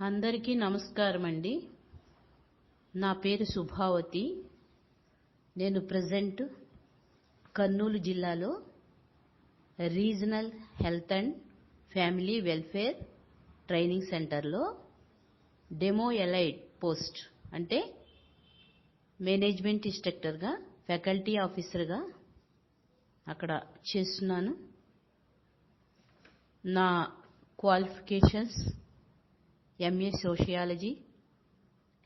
అందరికీ నమస్కారం అండి. నా పేరు సుభావతి. నేను ప్రెజెంట్ కర్నూలు జిల్లాలో regional health and family welfare training సెంటర్లో డెమో ఎలైడ్ పోస్ట్ అంటే మేనేజ్మెంట్ ఇన్స్ట్రక్టర్గా, ఫ్యాకల్టీ ఆఫీసర్గా అక్కడ చేస్తున్నాను. నా క్వాలిఫికేషన్స్ ఎంఏ సోషియాలజీ,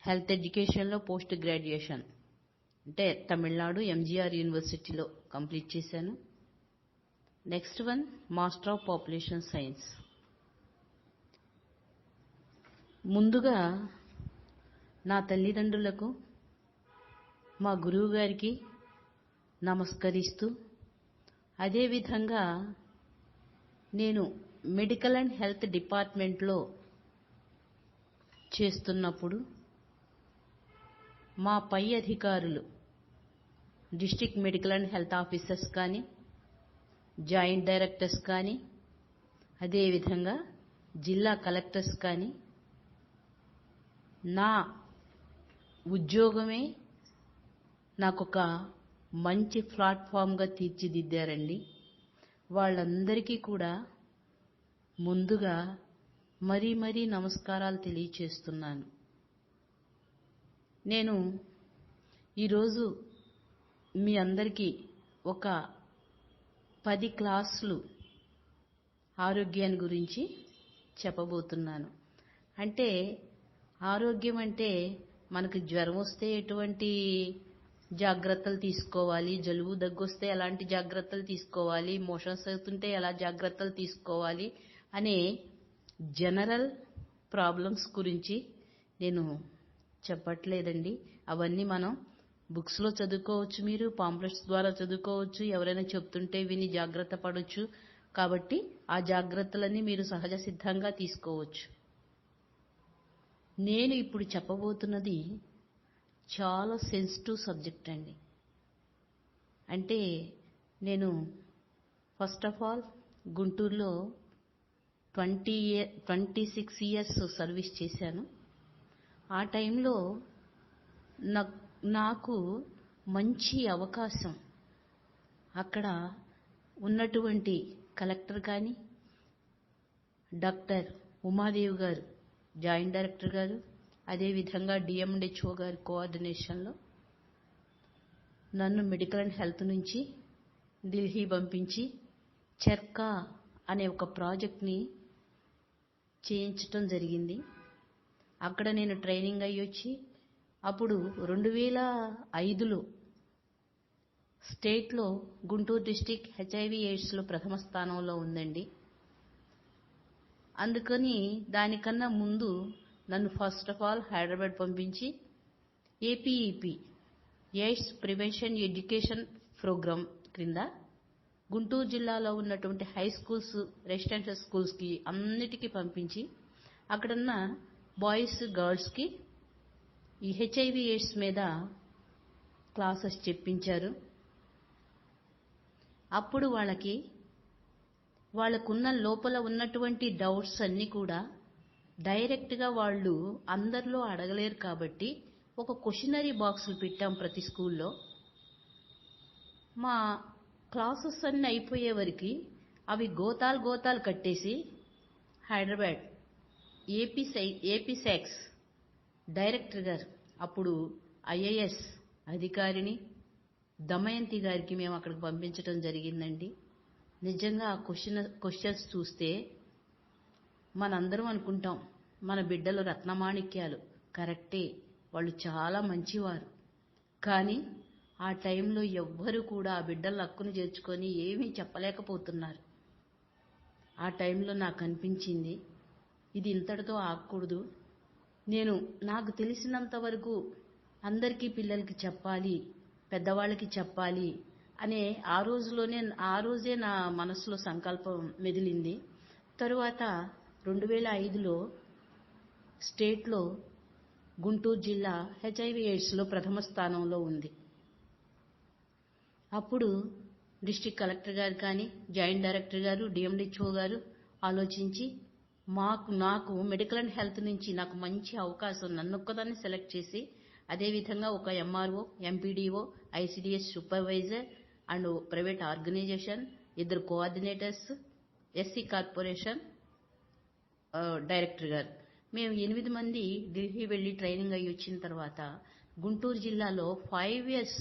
హెల్త్ ఎడ్యుకేషన్లో పోస్ట్ గ్రాడ్యుయేషన్ అంటే తమిళనాడు ఎంజీఆర్ యూనివర్సిటీలో కంప్లీట్ చేశాను. Next one master of population science. ముందుగా నా తల్లిదండ్రులకు, మా గురువు గారికి నమస్కరిస్తూ, అదేవిధంగా నేను మెడికల్ అండ్ హెల్త్ డిపార్ట్మెంట్లో చేస్తున్నప్పుడు మా పై అధికారులు district medical and health officers కానీ, జాయింట్ డైరెక్టర్స్ కానీ, అదేవిధంగా జిల్లా కలెక్టర్స్ కానీ నా ఉద్యోగమే నాకొక మంచి ప్లాట్ఫామ్గా తీర్చిదిద్దారండి. వాళ్ళందరికీ కూడా ముందుగా మరీ నమస్కారాలు తెలియచేస్తున్నాను. నేను ఈరోజు మీ అందరికీ ఒక 10 క్లాసులు ఆరోగ్యాన్ని గురించి చెప్పబోతున్నాను. అంటే ఆరోగ్యం అంటే మనకు జ్వరం వస్తే ఎటువంటి జాగ్రత్తలు తీసుకోవాలి, జలుబు దగ్గొస్తే ఎలాంటి జాగ్రత్తలు తీసుకోవాలి, మోషన్స్ అవుతుంటే ఎలా జాగ్రత్తలు తీసుకోవాలి అనే జనరల్ ప్రాబ్లమ్స్ గురించి నేను చెప్పట్లేదండి. అవన్నీ మనం బుక్స్లో చదువుకోవచ్చు, మీరు పాంప్లెట్స్ ద్వారా చదువుకోవచ్చు, ఎవరైనా చెప్తుంటే విని జాగ్రత్త పడవచ్చు. కాబట్టి ఆ జాగ్రత్తలన్నీ మీరు సహజ సిద్ధంగా తీసుకోవచ్చు. నేను ఇప్పుడు చెప్పబోతున్నది చాలా సెన్సిటివ్ సబ్జెక్ట్ అండి. అంటే నేను ఫస్ట్ ఆఫ్ ఆల్ గుంటూరులో 26 ఇయర్స్ సర్వీస్ చేశాను. ఆ టైంలో నాకు మంచి అవకాశం అక్కడ ఉన్నటువంటి కలెక్టర్ కానీ, డాక్టర్ ఉమాదేవి గారు జాయింట్ డైరెక్టర్ గారు, అదేవిధంగా డిఎంహెచ్ఓ గారి కోఆర్డినేషన్లో నన్ను మెడికల్ అండ్ హెల్త్ నుంచి ఢిల్లీ పంపించి చర్కా అనే ఒక ప్రాజెక్ట్ని చేయించటం జరిగింది. అక్కడ నేను ట్రైనింగ్ అయ్యి వచ్చి అప్పుడు 2005లో స్టేట్లో గుంటూరు డిస్టిక్ హెచ్ఐవి ఎయిడ్స్లో ప్రథమ స్థానంలో ఉందండి. అందుకని దానికన్నా ముందు నన్ను ఫస్ట్ ఆఫ్ ఆల్ హైదరాబాద్ పంపించి APEP AIDS prevention education programme క్రింద గుంటూరు జిల్లాలో ఉన్నటువంటి హై స్కూల్స్, రెసిడెన్షియల్ స్కూల్స్కి అన్నిటికీ పంపించి అక్కడున్న బాయ్స్, గర్ల్స్కి ఈ హెచ్ఐవి ఎయిడ్స్ మీద క్లాసెస్ చెప్పించారు. అప్పుడు వాళ్ళకున్న లోపల ఉన్నటువంటి డౌట్స్ అన్నీ కూడా డైరెక్ట్గా వాళ్ళు అందరిలో అడగలేరు కాబట్టి ఒక క్వశ్చనరీ బాక్సులు పెట్టాం ప్రతి స్కూల్లో. మా క్లాసెస్ అన్నీ అయిపోయే వరకు అవి గోతాలు కట్టేసి హైదరాబాద్ ఏపీ శాక్స్ డైరెక్టర్ గారు, అప్పుడు ఐఏఎస్ అధికారిని దమయంతి గారికి మేము అక్కడికి పంపించడం జరిగిందండి. నిజంగా ఆ క్వశ్చన్స్ చూస్తే మనందరం అనుకుంటాం మన బిడ్డలు రత్నమాణిక్యాలు, కరెక్టే, వాళ్ళు చాలా మంచివారు. కానీ ఆ టైంలో ఎవ్వరూ కూడా ఆ బిడ్డలను హక్కును చేర్చుకొని ఏమీ చెప్పలేకపోతున్నారు. ఆ టైంలో నాకు అనిపించింది ఇది ఇంతటితో ఆగకూడదు. నాకు తెలిసినంత వరకు అందరికీ పిల్లలకి చెప్పాలి, పెద్దవాళ్ళకి చెప్పాలి అనే ఆ రోజే నా మనసులో సంకల్పం మెదిలింది. తరువాత 2005లో స్టేట్లో గుంటూరు జిల్లా హెచ్ఐవి ఎయిడ్స్లో ప్రథమ స్థానంలో ఉంది. అప్పుడు డిస్ట్రిక్ట్ కలెక్టర్ గారు కానీ, జాయింట్ డైరెక్టర్ గారు, డిఎంహెచ్ఓ గారు ఆలోచించి నాకు మెడికల్ అండ్ హెల్త్ నుంచి నాకు మంచి అవకాశం, నన్ను ఒక్కదాన్ని సెలెక్ట్ చేసి, అదేవిధంగా ఒక MRO, MPDO, ICDS supervisor and private organisation, 2 coordinators, SC corporation director గారు, మేము 8 మంది ఢిల్లీ వెళ్ళి ట్రైనింగ్ అయ్యి వచ్చిన తర్వాత గుంటూరు జిల్లాలో 5 years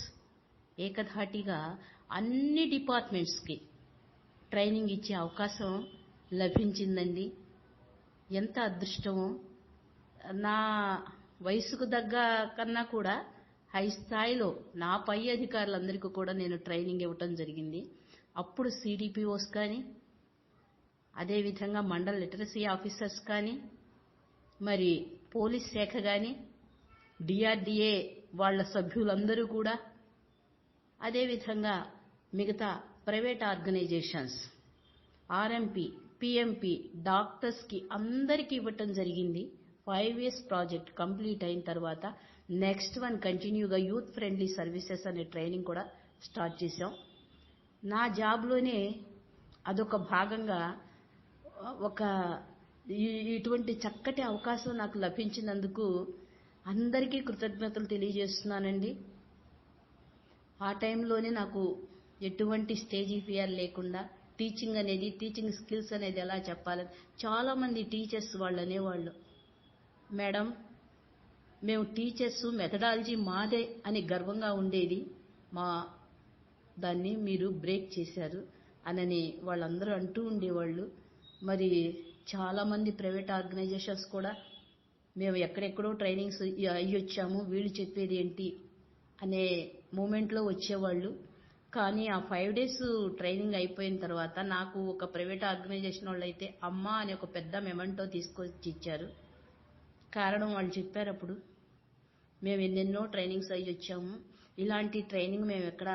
ఏకధాటిగా అన్ని డిపార్ట్మెంట్స్కి ట్రైనింగ్ ఇచ్చే అవకాశం లభించిందండి. ఎంత అదృష్టమో! నా వయసుకు దగ్గ కన్నా కూడా హై స్థాయిలో నా పై అధికారులందరికీ కూడా నేను ట్రైనింగ్ ఇవ్వటం జరిగింది. అప్పుడు సిడిపిఓస్ కానీ, అదేవిధంగా మండల్ లిటరసీ ఆఫీసర్స్ కానీ, మరి పోలీస్ శాఖ కానీ, డిఆర్డిఏ వాళ్ళ సభ్యులందరూ కూడా, అదేవిధంగా మిగతా ప్రైవేట్ ఆర్గనైజేషన్స్, ఆర్ఎంపీ, పిఎంపీ, డాక్టర్స్కి అందరికీ ఇవ్వటం జరిగింది. 5 years ప్రాజెక్ట్ కంప్లీట్ అయిన తర్వాత నెక్స్ట్ వన్ కంటిన్యూగా యూత్ ఫ్రెండ్లీ సర్వీసెస్ అనే ట్రైనింగ్ కూడా స్టార్ట్ చేశాం. నా జాబ్లోనే అదొక భాగంగా ఇటువంటి చక్కటి అవకాశం నాకు లభించినందుకు అందరికీ కృతజ్ఞతలు తెలియజేస్తున్నానండి. ఆ టైంలోనే నాకు ఎటువంటి స్టేజీ ఫియర్ లేకుండా టీచింగ్ స్కిల్స్ అనేది ఎలా చెప్పాలని చాలామంది టీచర్స్ వాళ్ళు అనేవాళ్ళు, మేడం మేము టీచర్స్ మెథడాలజీ మాదే అని గర్వంగా ఉండేది, దాన్ని మీరు బ్రేక్ చేశారు అని వాళ్ళందరూ అంటూ ఉండేవాళ్ళు. మరి చాలామంది ప్రైవేట్ ఆర్గనైజేషన్స్ కూడా మేము ఎక్కడెక్కడో ట్రైనింగ్స్ అయ్యి వచ్చాము, వీళ్ళు చెప్పేది ఏంటి అనే మూమెంట్లో వచ్చేవాళ్ళు. కానీ ఆ 5 days ట్రైనింగ్ అయిపోయిన తర్వాత నాకు ఒక ప్రైవేట్ ఆర్గనైజేషన్ వాళ్ళు అయితే అమ్మా అనే ఒక పెద్ద మెమెంటో తీసుకొచ్చి ఇచ్చారు. కారణం వాళ్ళు చెప్పారు, అప్పుడు మేము ఎన్నెన్నో ట్రైనింగ్స్ అయ్యి వచ్చాము, ఇలాంటి ట్రైనింగ్ మేము ఎక్కడ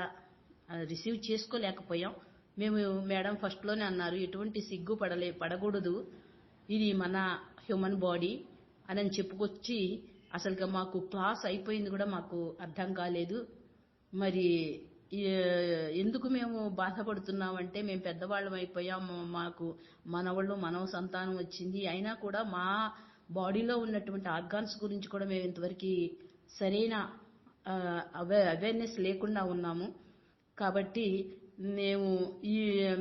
రిసీవ్ చేసుకోలేకపోయాం. మేము మేడం ఫస్ట్లోనే అన్నారు, ఎటువంటి సిగ్గు పడకూడదు, ఇది మన హ్యూమన్ బాడీ అని చెప్పుకొచ్చి అసలుగా మాకు క్లాస్ అయిపోయింది కూడా మాకు అర్థం కాలేదు. మరి ఎందుకు మేము బాధపడుతున్నామంటే మేము పెద్దవాళ్ళం అయిపోయాము, మాకు మనవ సంతానం వచ్చింది, అయినా కూడా మా బాడీలో ఉన్నటువంటి ఆర్గాన్స్ గురించి కూడా మేము ఇంతవరకు సరైన అవేర్నెస్ లేకుండా ఉన్నాము. కాబట్టి మేము ఈ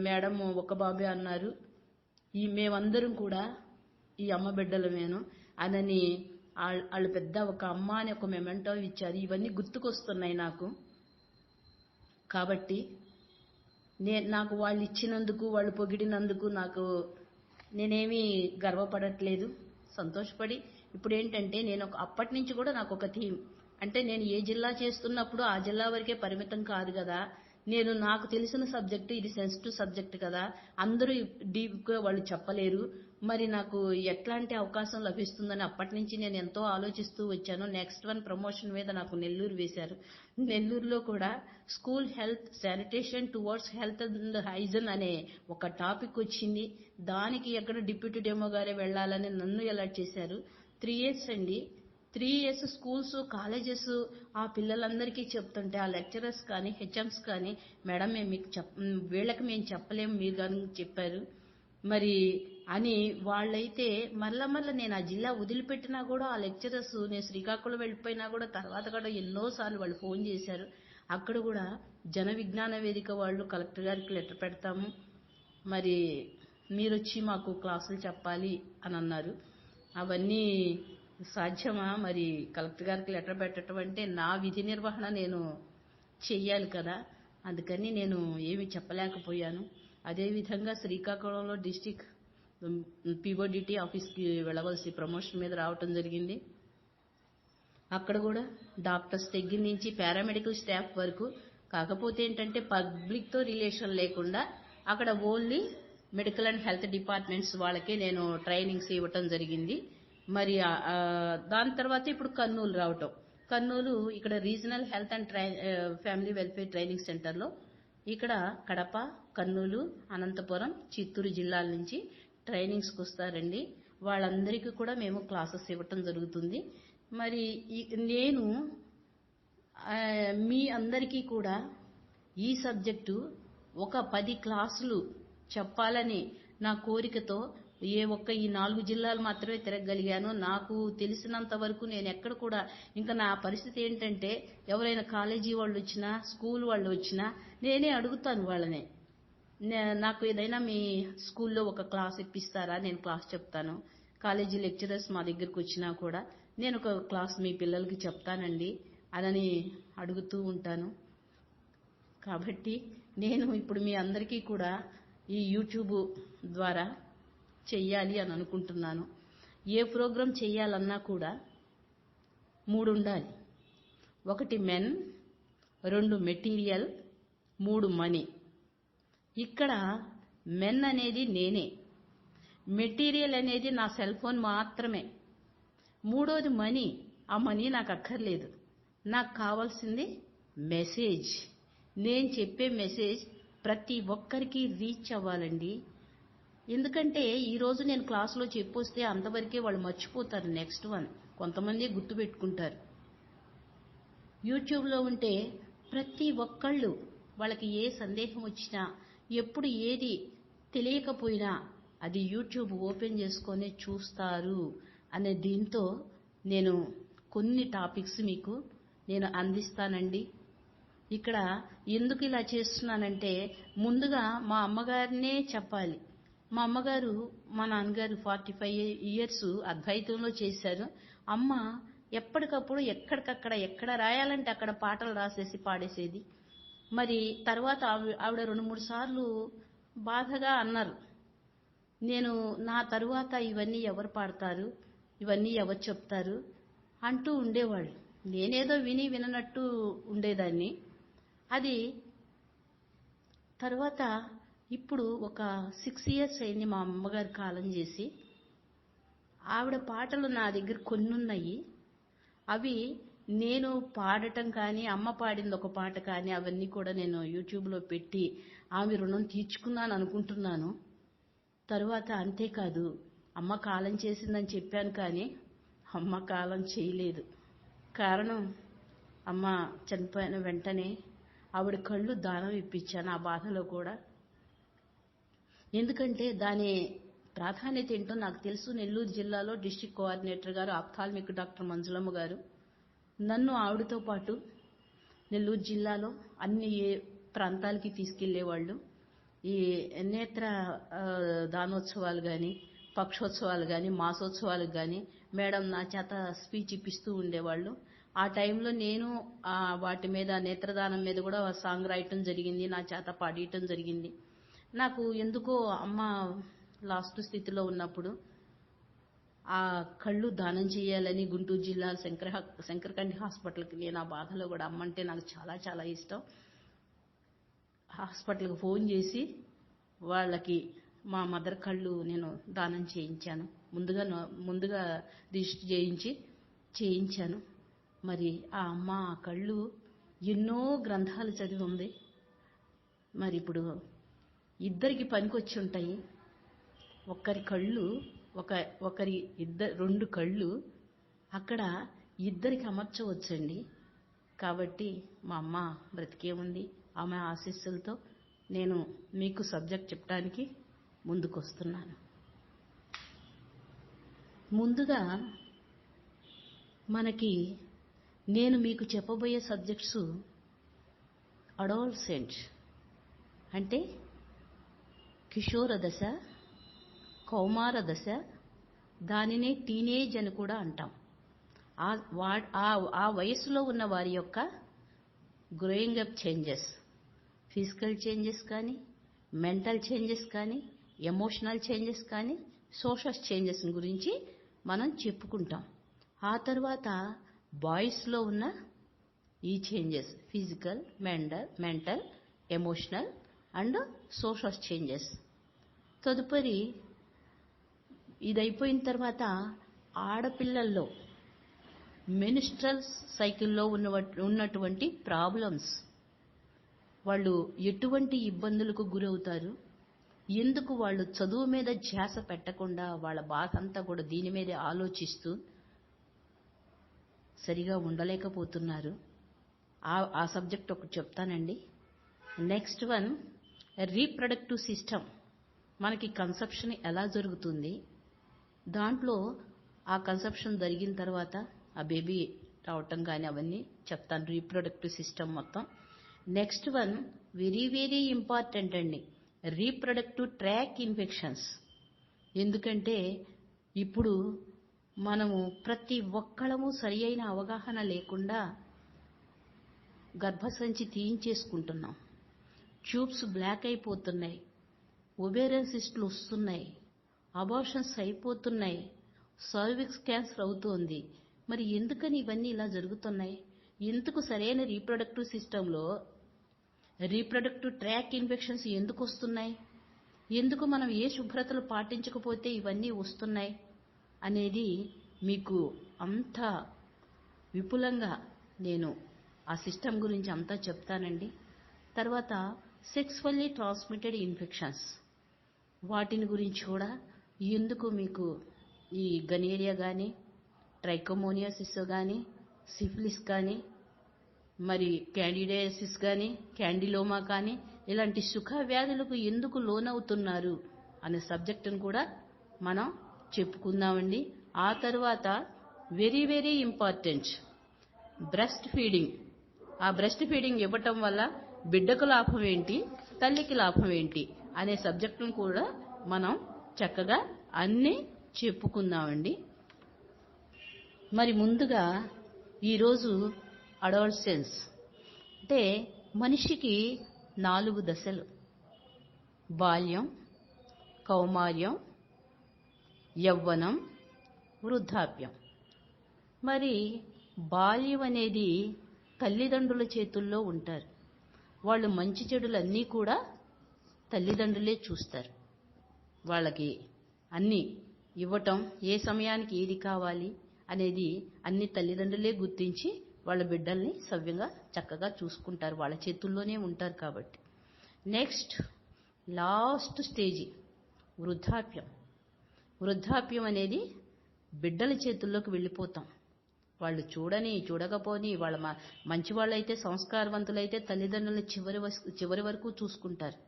మేడం ఒక బాబే అన్నారు, మేమందరం కూడా ఈ అమ్మ బిడ్డలమేను అని వాళ్ళు పెద్ద ఒక అమ్మ అని ఒక మెమెంటో ఇచ్చారు. ఇవన్నీ గుర్తుకొస్తున్నాయి నాకు. కాబట్టి నాకు వాళ్ళు ఇచ్చినందుకు, వాళ్ళు పొగిడినందుకు నేనేమీ గర్వపడట్లేదు, సంతోషపడి. ఇప్పుడు ఏంటంటే నేను అప్పటి నుంచి కూడా నాకు ఒక థీమ్, అంటే నేను ఏ జిల్లా చేస్తున్నప్పుడు ఆ జిల్లా వరకే పరిమితం కాదు కదా, నాకు తెలిసిన సబ్జెక్టు ఇది సెన్సిటివ్ సబ్జెక్ట్ కదా, అందరూ డీప్గా వాళ్ళు చెప్పలేరు, మరి నాకు ఎట్లాంటి అవకాశం లభిస్తుందని అప్పటి నుంచి నేను ఎంతో ఆలోచిస్తూ వచ్చాను. నెక్స్ట్ వన్ ప్రమోషన్ మీద నాకు నెల్లూరు వేశారు. నెల్లూరులో కూడా school health sanitation towards health and hygiene అనే ఒక టాపిక్ వచ్చింది. దానికి ఎక్కడ డిప్యూటీ డెమో గారే వెళ్ళాలని నన్ను ఎలర్ట్ చేశారు. 3 years అండి, 3 years స్కూల్స్, కాలేజెస్ ఆ పిల్లలందరికీ చెప్తుంటే ఆ లెక్చరర్స్ కానీ, హెచ్ఎంస్ కానీ, మేడం మేము మీకు వీళ్ళకి మేము చెప్పలేము, మీరు కానీ చెప్పారు మరి అని వాళ్ళైతే మళ్ళా నేను ఆ జిల్లా వదిలిపెట్టినా కూడా ఆ లెక్చరర్స్, నేను శ్రీకాకుళం వెళ్ళిపోయినా కూడా తర్వాత కూడా ఎన్నోసార్లు వాళ్ళు ఫోన్ చేశారు. అక్కడ కూడా జన విజ్ఞాన వేదిక వాళ్ళు కలెక్టర్ గారికి లెటర్ పెడతాము, మరి మీరు వచ్చి మాకు క్లాసులు చెప్పాలి అని అన్నారు. అవన్నీ సాధ్యమా? మరి కలెక్టర్ గారికి లెటర్ పెట్టడం అంటే నా విధి నిర్వహణ నేను చెయ్యాలి కదా, అందుకని నేను ఏమి చెప్పలేకపోయాను. అదేవిధంగా శ్రీకాకుళంలో డిస్టిక్ పిఓడిటి ఆఫీస్కి వెళ్ళవలసి ప్రమోషన్ మీద రావటం జరిగింది. అక్కడ కూడా డాక్టర్స్ దగ్గర నుంచి పారామెడికల్ స్టాఫ్ వరకు, కాకపోతే ఏంటంటే పబ్లిక్తో రిలేషన్ లేకుండా అక్కడ only medical and health departments వాళ్ళకే నేను ట్రైనింగ్స్ ఇవ్వటం జరిగింది. మరి దాని తర్వాత ఇప్పుడు కర్నూలు రావటం, కర్నూలు ఇక్కడ regional health and family welfare training సెంటర్లో ఇక్కడ కడప, కర్నూలు, అనంతపురం, చిత్తూరు జిల్లాల నుంచి ట్రైనింగ్స్కి వస్తారండి. వాళ్ళందరికీ కూడా మేము క్లాసెస్ ఇవ్వటం జరుగుతుంది. మరి నేను మీ అందరికీ కూడా ఈ సబ్జెక్టు ఒక 10 క్లాసులు చెప్పాలని నా కోరికతో ఈ 4 జిల్లాలు మాత్రమే తిరగగలిగాను. నాకు తెలిసినంత వరకు నేను ఎక్కడ కూడా ఇంకా నా పరిస్థితి ఏంటంటే ఎవరైనా కాలేజీ వాళ్ళు వచ్చినా స్కూల్ వాళ్ళు వచ్చినా నేనే అడుగుతాను వాళ్ళని. నాకు ఏదైనా మీ స్కూల్లో ఒక క్లాస్ ఇప్పిస్తారా, నేను క్లాస్ చెప్తాను. కాలేజీ లెక్చరర్స్ మా దగ్గరకు వచ్చినా కూడా నేను ఒక క్లాస్ మీ పిల్లలకి చెప్తానండి అని అడుగుతూ ఉంటాను. కాబట్టి నేను ఇప్పుడు మీ అందరికీ కూడా ఈ యూట్యూబ్ ద్వారా చెయ్యాలి అని అనుకుంటున్నాను. ఏ ప్రోగ్రాం చెయ్యాలన్నా కూడా 3 ఉండాలి. 1 మెన్, 2 మెటీరియల్, 3 మనీ. ఇక్కడ మెన్ అనేది నేనే, మెటీరియల్ అనేది నా సెల్ ఫోన్ మాత్రమే. 3వది మనీ. ఆ మనీ నాకు అక్కర్లేదు. నాకు కావాల్సింది మెసేజ్. నేను చెప్పే మెసేజ్ ప్రతి ఒక్కరికి రీచ్ అవ్వాలండి. ఎందుకంటే ఈరోజు నేను క్లాసులో చెప్పొస్తే అంతవరకే వాళ్ళు మర్చిపోతారు. నెక్స్ట్ వన్ కొంతమంది గుర్తుపెట్టుకుంటారు. యూట్యూబ్లో ఉంటే ప్రతి ఒక్కళ్ళు వాళ్ళకి ఏ సందేహం వచ్చినా, ఎప్పుడు ఏది తెలియకపోయినా అది యూట్యూబ్ ఓపెన్ చేసుకొని చూస్తారు అనే దీంతో నేను కొన్ని టాపిక్స్ మీకు నేను అందిస్తానండి. ఇక్కడ ఎందుకు ఇలా చేస్తున్నానంటే ముందుగా మా అమ్మగారినే చెప్పాలి. మా అమ్మగారు మా నాన్నగారు 45 ఇయర్స్ అద్వైతంలో చేశారు. అమ్మ ఎప్పటికప్పుడు ఎక్కడ రాయాలంటే అక్కడ పాటలు రాసేసి పాడేసేది. మరి తర్వాత ఆవిడ 2-3 సార్లు బాధగా అన్నారు, నేను నా తరువాత ఇవన్నీ ఎవరు పాడతారు, ఇవన్నీ ఎవరు చెప్తారు అంటూ ఉండేవాళ్ళు. నేనేదో విననట్టు ఉండేదాన్ని. అది తర్వాత ఇప్పుడు ఒక 6 ఇయర్స్ అయింది మా అమ్మగారు కాలం చేసి. ఆవిడ పాటలు నా దగ్గర కొన్ని ఉన్నాయి. అవి నేను పాడటం కానీ, అమ్మ పాడింది ఒక పాట కానీ అవన్నీ కూడా నేను యూట్యూబ్లో పెట్టి ఆమె రుణం తీర్చుకున్నాను అనుకుంటున్నాను. తరువాత అంతేకాదు, అమ్మ కాలం చేసిందని చెప్పాను కానీ అమ్మ కాలం చేయలేదు. కారణం అమ్మ చనిపోయిన వెంటనే ఆవిడ కళ్ళు దానం ఇప్పించాను ఆ బాధలో కూడా. ఎందుకంటే దాని ప్రాధాన్యత ఏంటో నాకు తెలుసు. నెల్లూరు జిల్లాలో డిస్ట్రిక్ట్ కోఆర్డినేటర్ గారు ఆప్థాల్మిక్ డాక్టర్ మంజులమ్మ గారు నన్ను ఆవిడతో పాటు నెల్లూరు జిల్లాలో అన్ని ప్రాంతాలకి తీసుకెళ్లేవాళ్ళు. ఈ నేత్ర దానోత్సవాలు కానీ, పక్షోత్సవాలు కానీ, మాసోత్సవాలకు కానీ మేడం నా చేత స్పీచ్ ఇప్పిస్తూ ఉండేవాళ్ళు. ఆ టైంలో నేను వాటి మీద నేత్రదానం మీద కూడా సాంగ్ రాయటం జరిగింది, నా చేత పాడటం జరిగింది. నాకు ఎందుకో అమ్మ లాస్ట్ స్థితిలో ఉన్నప్పుడు ఆ కళ్ళు దానం చేయాలని గుంటూరు జిల్లా శంకరకండి హాస్పిటల్కి నేను ఆ బాధలో కూడా అమ్మంటే నాకు చాలా చాలా ఇష్టం. హాస్పిటల్కి ఫోన్ చేసి వాళ్ళకి మా మదర్ కళ్ళు నేను దానం చేయించాను. ముందుగా రిజిస్టర్ చేయించాను. మరి ఆ అమ్మ ఆ కళ్ళు ఎన్నో గ్రంథాలు చదివి ఉంది. మరి ఇప్పుడు ఇద్దరికి పనికొచ్చి ఉంటాయి. ఒకరి కళ్ళు ఒకరి 2 కళ్ళు అక్కడ ఇద్దరికి అమర్చవచ్చండి. కాబట్టి మా అమ్మ బ్రతికే ఉంది. ఆమె ఆశీస్సులతో నేను మీకు సబ్జెక్ట్ చెప్పడానికి ముందుకు వస్తున్నాను. ముందుగా నేను మీకు చెప్పబోయే సబ్జెక్ట్స్ అడాలసెంట్ అంటే కిషోర దశ, కౌమార దశ, దానినే టీనేజ్ అని కూడా అంటాం. ఆ వయసులో ఉన్న వారి యొక్క growing up changes, physical changes కానీ, మెంటల్ చేంజెస్ కానీ, ఎమోషనల్ చేంజెస్ కానీ, సోషల్ చేంజెస్ గురించి మనం చెప్పుకుంటాం. ఆ తర్వాత బాయ్స్లో ఉన్న ఈ changes physical, mental, emotional and social changes. తదుపరి ఇది అయిపోయిన తర్వాత ఆడపిల్లల్లో మెన్స్ట్రల్ సైకిల్లో ఉన్నటువంటి ప్రాబ్లమ్స్, వాళ్ళు ఎటువంటి ఇబ్బందులకు గురవుతారు, ఎందుకు వాళ్ళు చదువు మీద ధ్యాస పెట్టకుండా వాళ్ళ బాధ అంతా కూడా దీని మీదే ఆలోచిస్తూ సరిగా ఉండలేకపోతున్నారు. ఆ సబ్జెక్ట్ ఒకటి చెప్తానండి. నెక్స్ట్ వన్ రీప్రొడక్టివ్ సిస్టమ్, మనకి కన్సెప్షన్ ఎలా జరుగుతుంది, దాంట్లో ఆ కన్సెప్షన్ జరిగిన తర్వాత ఆ బేబీ రావటం కానీ అవన్నీ చెప్తాను, రీప్రొడక్టివ్ సిస్టమ్ మొత్తం. Next one very very important అండి, రీప్రొడక్టివ్ ట్రాక్ ఇన్ఫెక్షన్స్. ఎందుకంటే ఇప్పుడు మనము ప్రతి ఒక్కళ్ళము సరి అయిన అవగాహన లేకుండా గర్భసంచి తీయించేసుకుంటున్నాం, ట్యూబ్స్ బ్లాక్ అయిపోతున్నాయి, ఒవేరియన్ సిస్టులు వస్తున్నాయి, అబార్షన్స్ అయిపోతున్నాయి, సర్విక్స్ క్యాన్సర్ అవుతోంది. మరి ఎందుకని ఇవన్నీ ఇలా జరుగుతున్నాయి? ఎందుకు సరైన రీప్రొడక్టివ్ సిస్టంలో రీప్రొడక్టివ్ ట్రాక్ ఇన్ఫెక్షన్స్ ఎందుకు వస్తున్నాయి, ఎందుకు మనం ఏ శుభ్రతలు పాటించకపోతే ఇవన్నీ వస్తున్నాయి అనేది మీకు అంత విపులంగా నేను ఆ సిస్టమ్ గురించి అంతా చెప్తానండి. తర్వాత సెక్సువల్లీ ట్రాన్స్మిటెడ్ ఇన్ఫెక్షన్స్, వాటిని గురించి కూడా ఎందుకు మీకు ఈ గనేరియా కానీ, ట్రైకోమోనియాసిస్ కానీ, సిఫిలిస్ కానీ, మరి క్యాండిడియాసిస్ కానీ, క్యాండిలోమా కానీ, ఇలాంటి సుఖ వ్యాధులకు ఎందుకు లోనవుతున్నారు అనే సబ్జెక్టును కూడా మనం చెప్పుకుందామండి. ఆ తర్వాత very very important breast feeding. ఆ బ్రెస్ట్ ఫీడింగ్ ఇవ్వటం వల్ల బిడ్డకు లాభం ఏంటి, తల్లికి లాభం ఏంటి అనే సబ్జెక్టును కూడా మనం చక్కగా అన్నీ చెప్పుకుందామండి. మరి ముందుగా ఈరోజు అడాలసెన్స్ అంటే మనిషికి 4 దశలు: బాల్యం, కౌమార్యం, యవ్వనం, వృద్ధాప్యం. మరి బాల్యం అనేది తల్లిదండ్రుల చేతుల్లో ఉంటారు. వాళ్ళు మంచి చెడులన్నీ కూడా తల్లిదండ్రులే చూస్తారు. వాళ్ళకి అన్నీ ఇవ్వటం, ఏ సమయానికి ఏది కావాలి అనేది అన్ని తల్లిదండ్రులే గుర్తించి వాళ్ళ బిడ్డల్ని సవ్యంగా చక్కగా చూసుకుంటారు, వాళ్ళ చేతుల్లోనే ఉంటారు కాబట్టి. నెక్స్ట్ లాస్ట్ స్టేజీ వృద్ధాప్యం. వృద్ధాప్యం అనేది బిడ్డల చేతుల్లోకి వెళ్ళిపోతాం. వాళ్ళు చూడకపోని వాళ్ళ మంచి వాళ్ళైతే, సంస్కారవంతులైతే తల్లిదండ్రులను చివరి వరకు చూసుకుంటారు.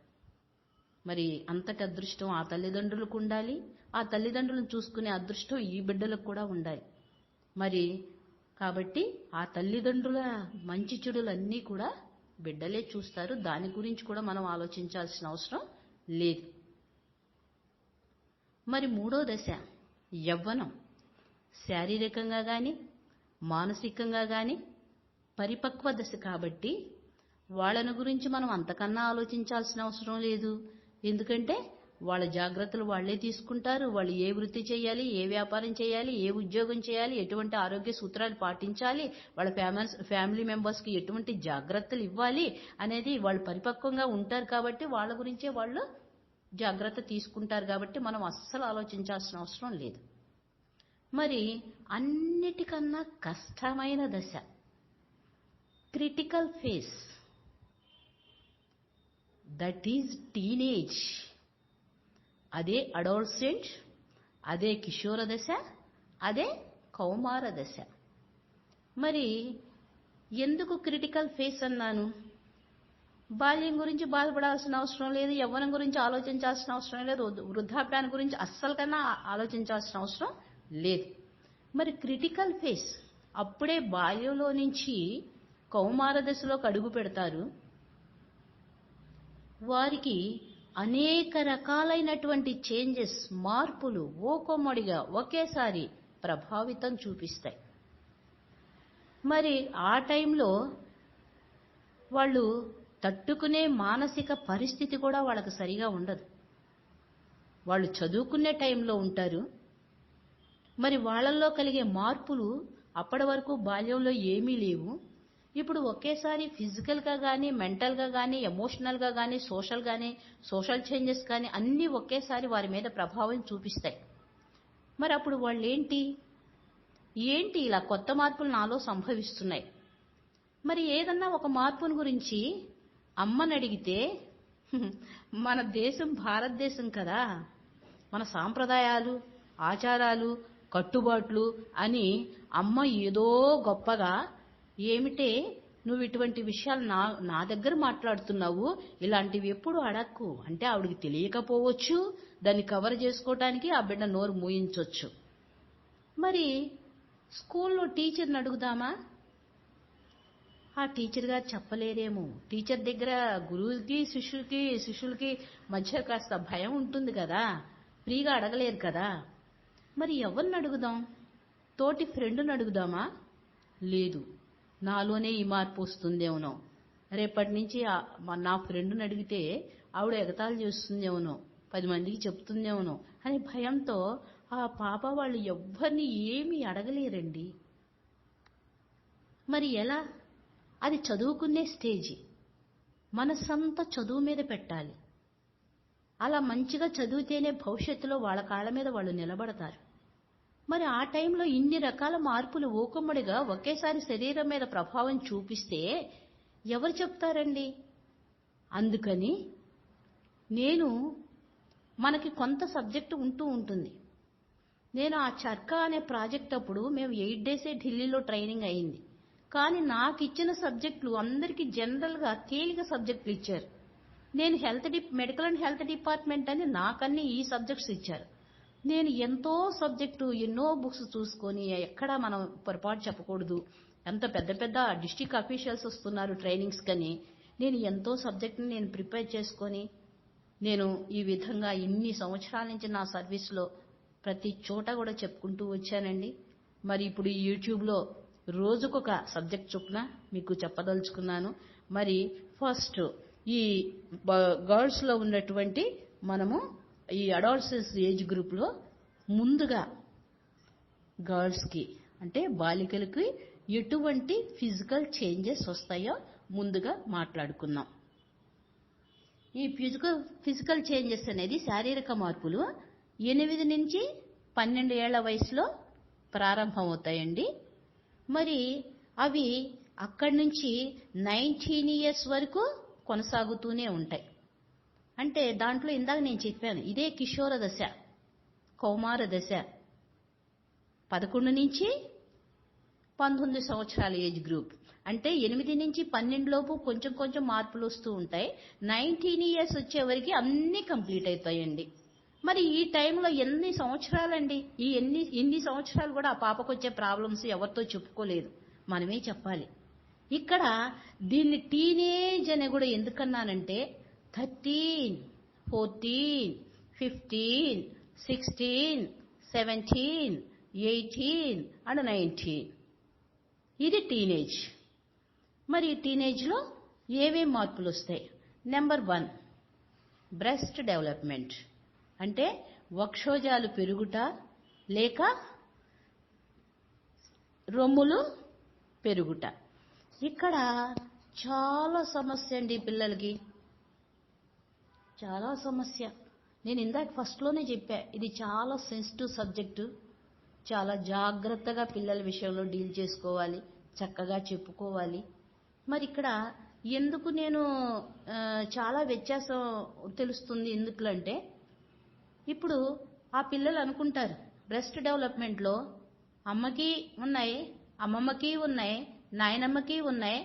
మరి అంతటి అదృష్టం ఆ తల్లిదండ్రులకు ఉండాలి, ఆ తల్లిదండ్రులను చూసుకునే అదృష్టం ఈ బిడ్డలకు కూడా ఉండాలి. మరి కాబట్టి ఆ తల్లిదండ్రుల మంచి చెడులన్నీ కూడా బిడ్డలే చూస్తారు. దాని గురించి కూడా మనం ఆలోచించాల్సిన అవసరం లేదు. మరి 3వ దశ యవ్వనం. శారీరకంగా కానీ మానసికంగా కానీ పరిపక్వ దశ కాబట్టి వాళ్ళని గురించి మనం అంతకన్నా ఆలోచించాల్సిన అవసరం లేదు. ఎందుకంటే వాళ్ళ జాగ్రత్తలు వాళ్ళే తీసుకుంటారు. వాళ్ళు ఏ వృత్తి చేయాలి, ఏ వ్యాపారం చేయాలి, ఏ ఉద్యోగం చేయాలి, ఎటువంటి ఆరోగ్య సూత్రాలు పాటించాలి, వాళ్ళ ఫ్యామిలీ మెంబర్స్కి ఎటువంటి జాగ్రత్తలు ఇవ్వాలి అనేది వాళ్ళు పరిపక్వంగా ఉంటారు కాబట్టి వాళ్ళ గురించే వాళ్ళు జాగ్రత్త తీసుకుంటారు. కాబట్టి మనం అస్సలు ఆలోచించాల్సిన అవసరం లేదు. మరి అన్నిటికన్నా కష్టమైన దశ critical phase, that is teenage. అదే అడాలసెంట్, అదే కిషోర దశ, అదే కౌమార దశ. మరి ఎందుకు క్రిటికల్ ఫేజ్ అన్నాను? బాల్యం గురించి బాధపడాల్సిన అవసరం లేదు, యవ్వనం గురించి ఆలోచించాల్సిన అవసరం లేదు, వృద్ధాప్యాన్ని గురించి అస్సలు కన్నా ఆలోచించాల్సిన అవసరం లేదు. మరి క్రిటికల్ ఫేజ్ అప్పుడే బాల్యంలో నుంచి కౌమార దశలోకి అడుగు పెడతారు. వారికి అనేక రకాలైనటువంటి చేంజెస్, మార్పులు ఒక్కొమ్మడిగా ఒకేసారి ప్రభావితం చూపిస్తాయి. మరి ఆ టైంలో వాళ్ళు తట్టుకునే మానసిక పరిస్థితి కూడా వాళ్ళకి సరిగా ఉండదు. వాళ్ళు చదువుకునే టైంలో ఉంటారు. మరి వాళ్ళల్లో కలిగే మార్పులు అప్పటి వరకు బాల్యంలో ఏమీ లేవు. ఇప్పుడు ఒకేసారి ఫిజికల్గా కానీ, మెంటల్గా కానీ, ఎమోషనల్గా కానీ, సోషల్ చేంజెస్ కానీ అన్నీ ఒకేసారి వారి మీద ప్రభావం చూపిస్తాయి. మరి అప్పుడు వాళ్ళు ఏంటి ఇలా కొత్త మార్పులు నాలో సంభవిస్తున్నాయి. మరి ఏదన్నా ఒక మార్పుని గురించి అమ్మని అడిగితే, మన దేశం భారతదేశం కదా, మన సాంప్రదాయాలు, ఆచారాలు, కట్టుబాట్లు అని అమ్మ ఏదో గొప్పగా ఏమిటే నువ్వు ఇటువంటి విషయాలు నా దగ్గర మాట్లాడుతున్నావు, ఇలాంటివి ఎప్పుడు అడక్కు అంటే ఆవిడికి తెలియకపోవచ్చు, దాన్ని కవర్ చేసుకోవటానికి ఆ బిడ్డ నోరు మూయించవచ్చు. మరి స్కూల్లో టీచర్ని అడుగుదామా? ఆ టీచర్ గారు చెప్పలేరేమో. టీచర్ దగ్గర గురువుకి శిష్యులకి మధ్య కాస్త భయం ఉంటుంది కదా, ఫ్రీగా అడగలేరు కదా. మరి ఎవరిని అడుగుదాం? తోటి ఫ్రెండ్ని అడుగుదామా? లేదు, నాలోనే ఈ మార్పు వస్తుందేమో, రేపటి నుంచి నా ఫ్రెండ్ని అడిగితే ఆవిడ ఎగతాళి చేస్తుందేమో, 10 మందికి చెప్తుందేమో అని భయంతో ఆ పాప వాళ్ళు ఎవ్వరిని ఏమీ అడగలేరండి. మరి ఎలా? అది చదువుకునే స్టేజి, మనసంతా చదువు మీద పెట్టాలి. అలా మంచిగా చదివితేనే భవిష్యత్తులో వాళ్ళ కాళ్ళ మీద వాళ్ళు నిలబడతారు. మరి ఆ టైంలో ఇన్ని రకాల మార్పులు ఊకమ్మడిగా ఒకేసారి శరీరం మీద ప్రభావం చూపిస్తే ఎవరు చెప్తారండి? అందుకని మనకి కొంత సబ్జెక్టు ఉంటూ ఉంటుంది. నేను ఆ చర్కా అనే ప్రాజెక్ట్ అప్పుడు మేము 8 డేసే ఢిల్లీలో ట్రైనింగ్ అయింది. కానీ నాకు ఇచ్చిన సబ్జెక్టులు అందరికీ జనరల్గా తేలిక సబ్జెక్టులు ఇచ్చారు. నేను మెడికల్ అండ్ హెల్త్ డిపార్ట్మెంట్ అని నాకన్నీ ఈ సబ్జెక్ట్స్ ఇచ్చారు. నేను ఎంతో సబ్జెక్టు, ఎన్నో బుక్స్ చూసుకొని, ఎక్కడా మనం పొరపాటు చెప్పకూడదు, ఎంత పెద్ద పెద్ద డిస్ట్రిక్ట్ అఫీషియల్స్ వస్తున్నారు ట్రైనింగ్స్ కని, నేను ఎంతో సబ్జెక్టుని నేను ప్రిపేర్ చేసుకొని నేను ఈ విధంగా ఇన్ని సంవత్సరాల నుంచి నా సర్వీస్లో ప్రతి చోట కూడా చెప్పుకుంటూ వచ్చానండి. మరి ఇప్పుడు ఈ యూట్యూబ్లో రోజుకొక సబ్జెక్ట్ చొప్పున మీకు చెప్పదలుచుకున్నాను. మరి ఫస్ట్ ఈ గర్ల్స్లో ఉన్నటువంటి మనము ఈ అడాలసెన్స్ ఏజ్ గ్రూప్లో ముందుగా గర్ల్స్కి అంటే బాలికలకి ఎటువంటి ఫిజికల్ చేంజెస్ వస్తాయో ముందుగా మాట్లాడుకుందాం. ఈ ఫిజికల్ చేంజెస్ అనేది శారీరక మార్పులు 8 నుంచి 12 ఏళ్ల వయసులో ప్రారంభమవుతాయండి. మరి అవి అక్కడి నుంచి 19 ఇయర్స్ వరకు కొనసాగుతూనే ఉంటాయి. అంటే దాంట్లో ఇందాక నేను చెప్పాను, ఇదే కిషోర దశ, కౌమార దశ, 11 నుంచి 19 సంవత్సరాల ఏజ్ గ్రూప్. అంటే 8 నుంచి 12 లోపు కొంచెం కొంచెం మార్పులు వస్తూ ఉంటాయి. 19 ఇయర్స్ వచ్చేవరకు అన్నీ కంప్లీట్ అవుతాయండి. మరి ఈ టైంలో ఎన్ని సంవత్సరాలండి, ఎన్ని సంవత్సరాలు కూడా ఆ పాపకు వచ్చే ప్రాబ్లమ్స్ ఎవరితో చెప్పుకోలేదు, మనమే చెప్పాలి. ఇక్కడ దీన్ని టీనేజ్ అని కూడా ఎందుకన్నానంటే 13, 14, 15, 16, 17, 18 అండ్ 19 ఇది టీనేజ్. మరి టీనేజ్లో ఏమేం మార్పులు వస్తాయి? నెంబర్ 1 బ్రెస్ట్ డెవలప్మెంట్, అంటే వక్షోజాలు పెరుగుట లేక రొమ్ములు పెరుగుట. ఇక్కడ చాలా సమస్య అండి పిల్లలకి, చాలా సమస్య. నేను ఇందాక ఫస్ట్లోనే చెప్పా, ఇది చాలా సెన్సిటివ్ సబ్జెక్టు, చాలా జాగ్రత్తగా పిల్లల విషయంలో డీల్ చేసుకోవాలి, చక్కగా చెప్పుకోవాలి. మరి ఇక్కడ ఎందుకు నేను చాలా వ్యత్యాసం తెలుస్తుంది ఎందుకంటే, ఇప్పుడు ఆ పిల్లలు అనుకుంటారు బ్రెస్ట్ డెవలప్మెంట్లో అమ్మకి ఉన్నాయి, అమ్మమ్మకి ఉన్నాయి, నాయనమ్మకి ఉన్నాయి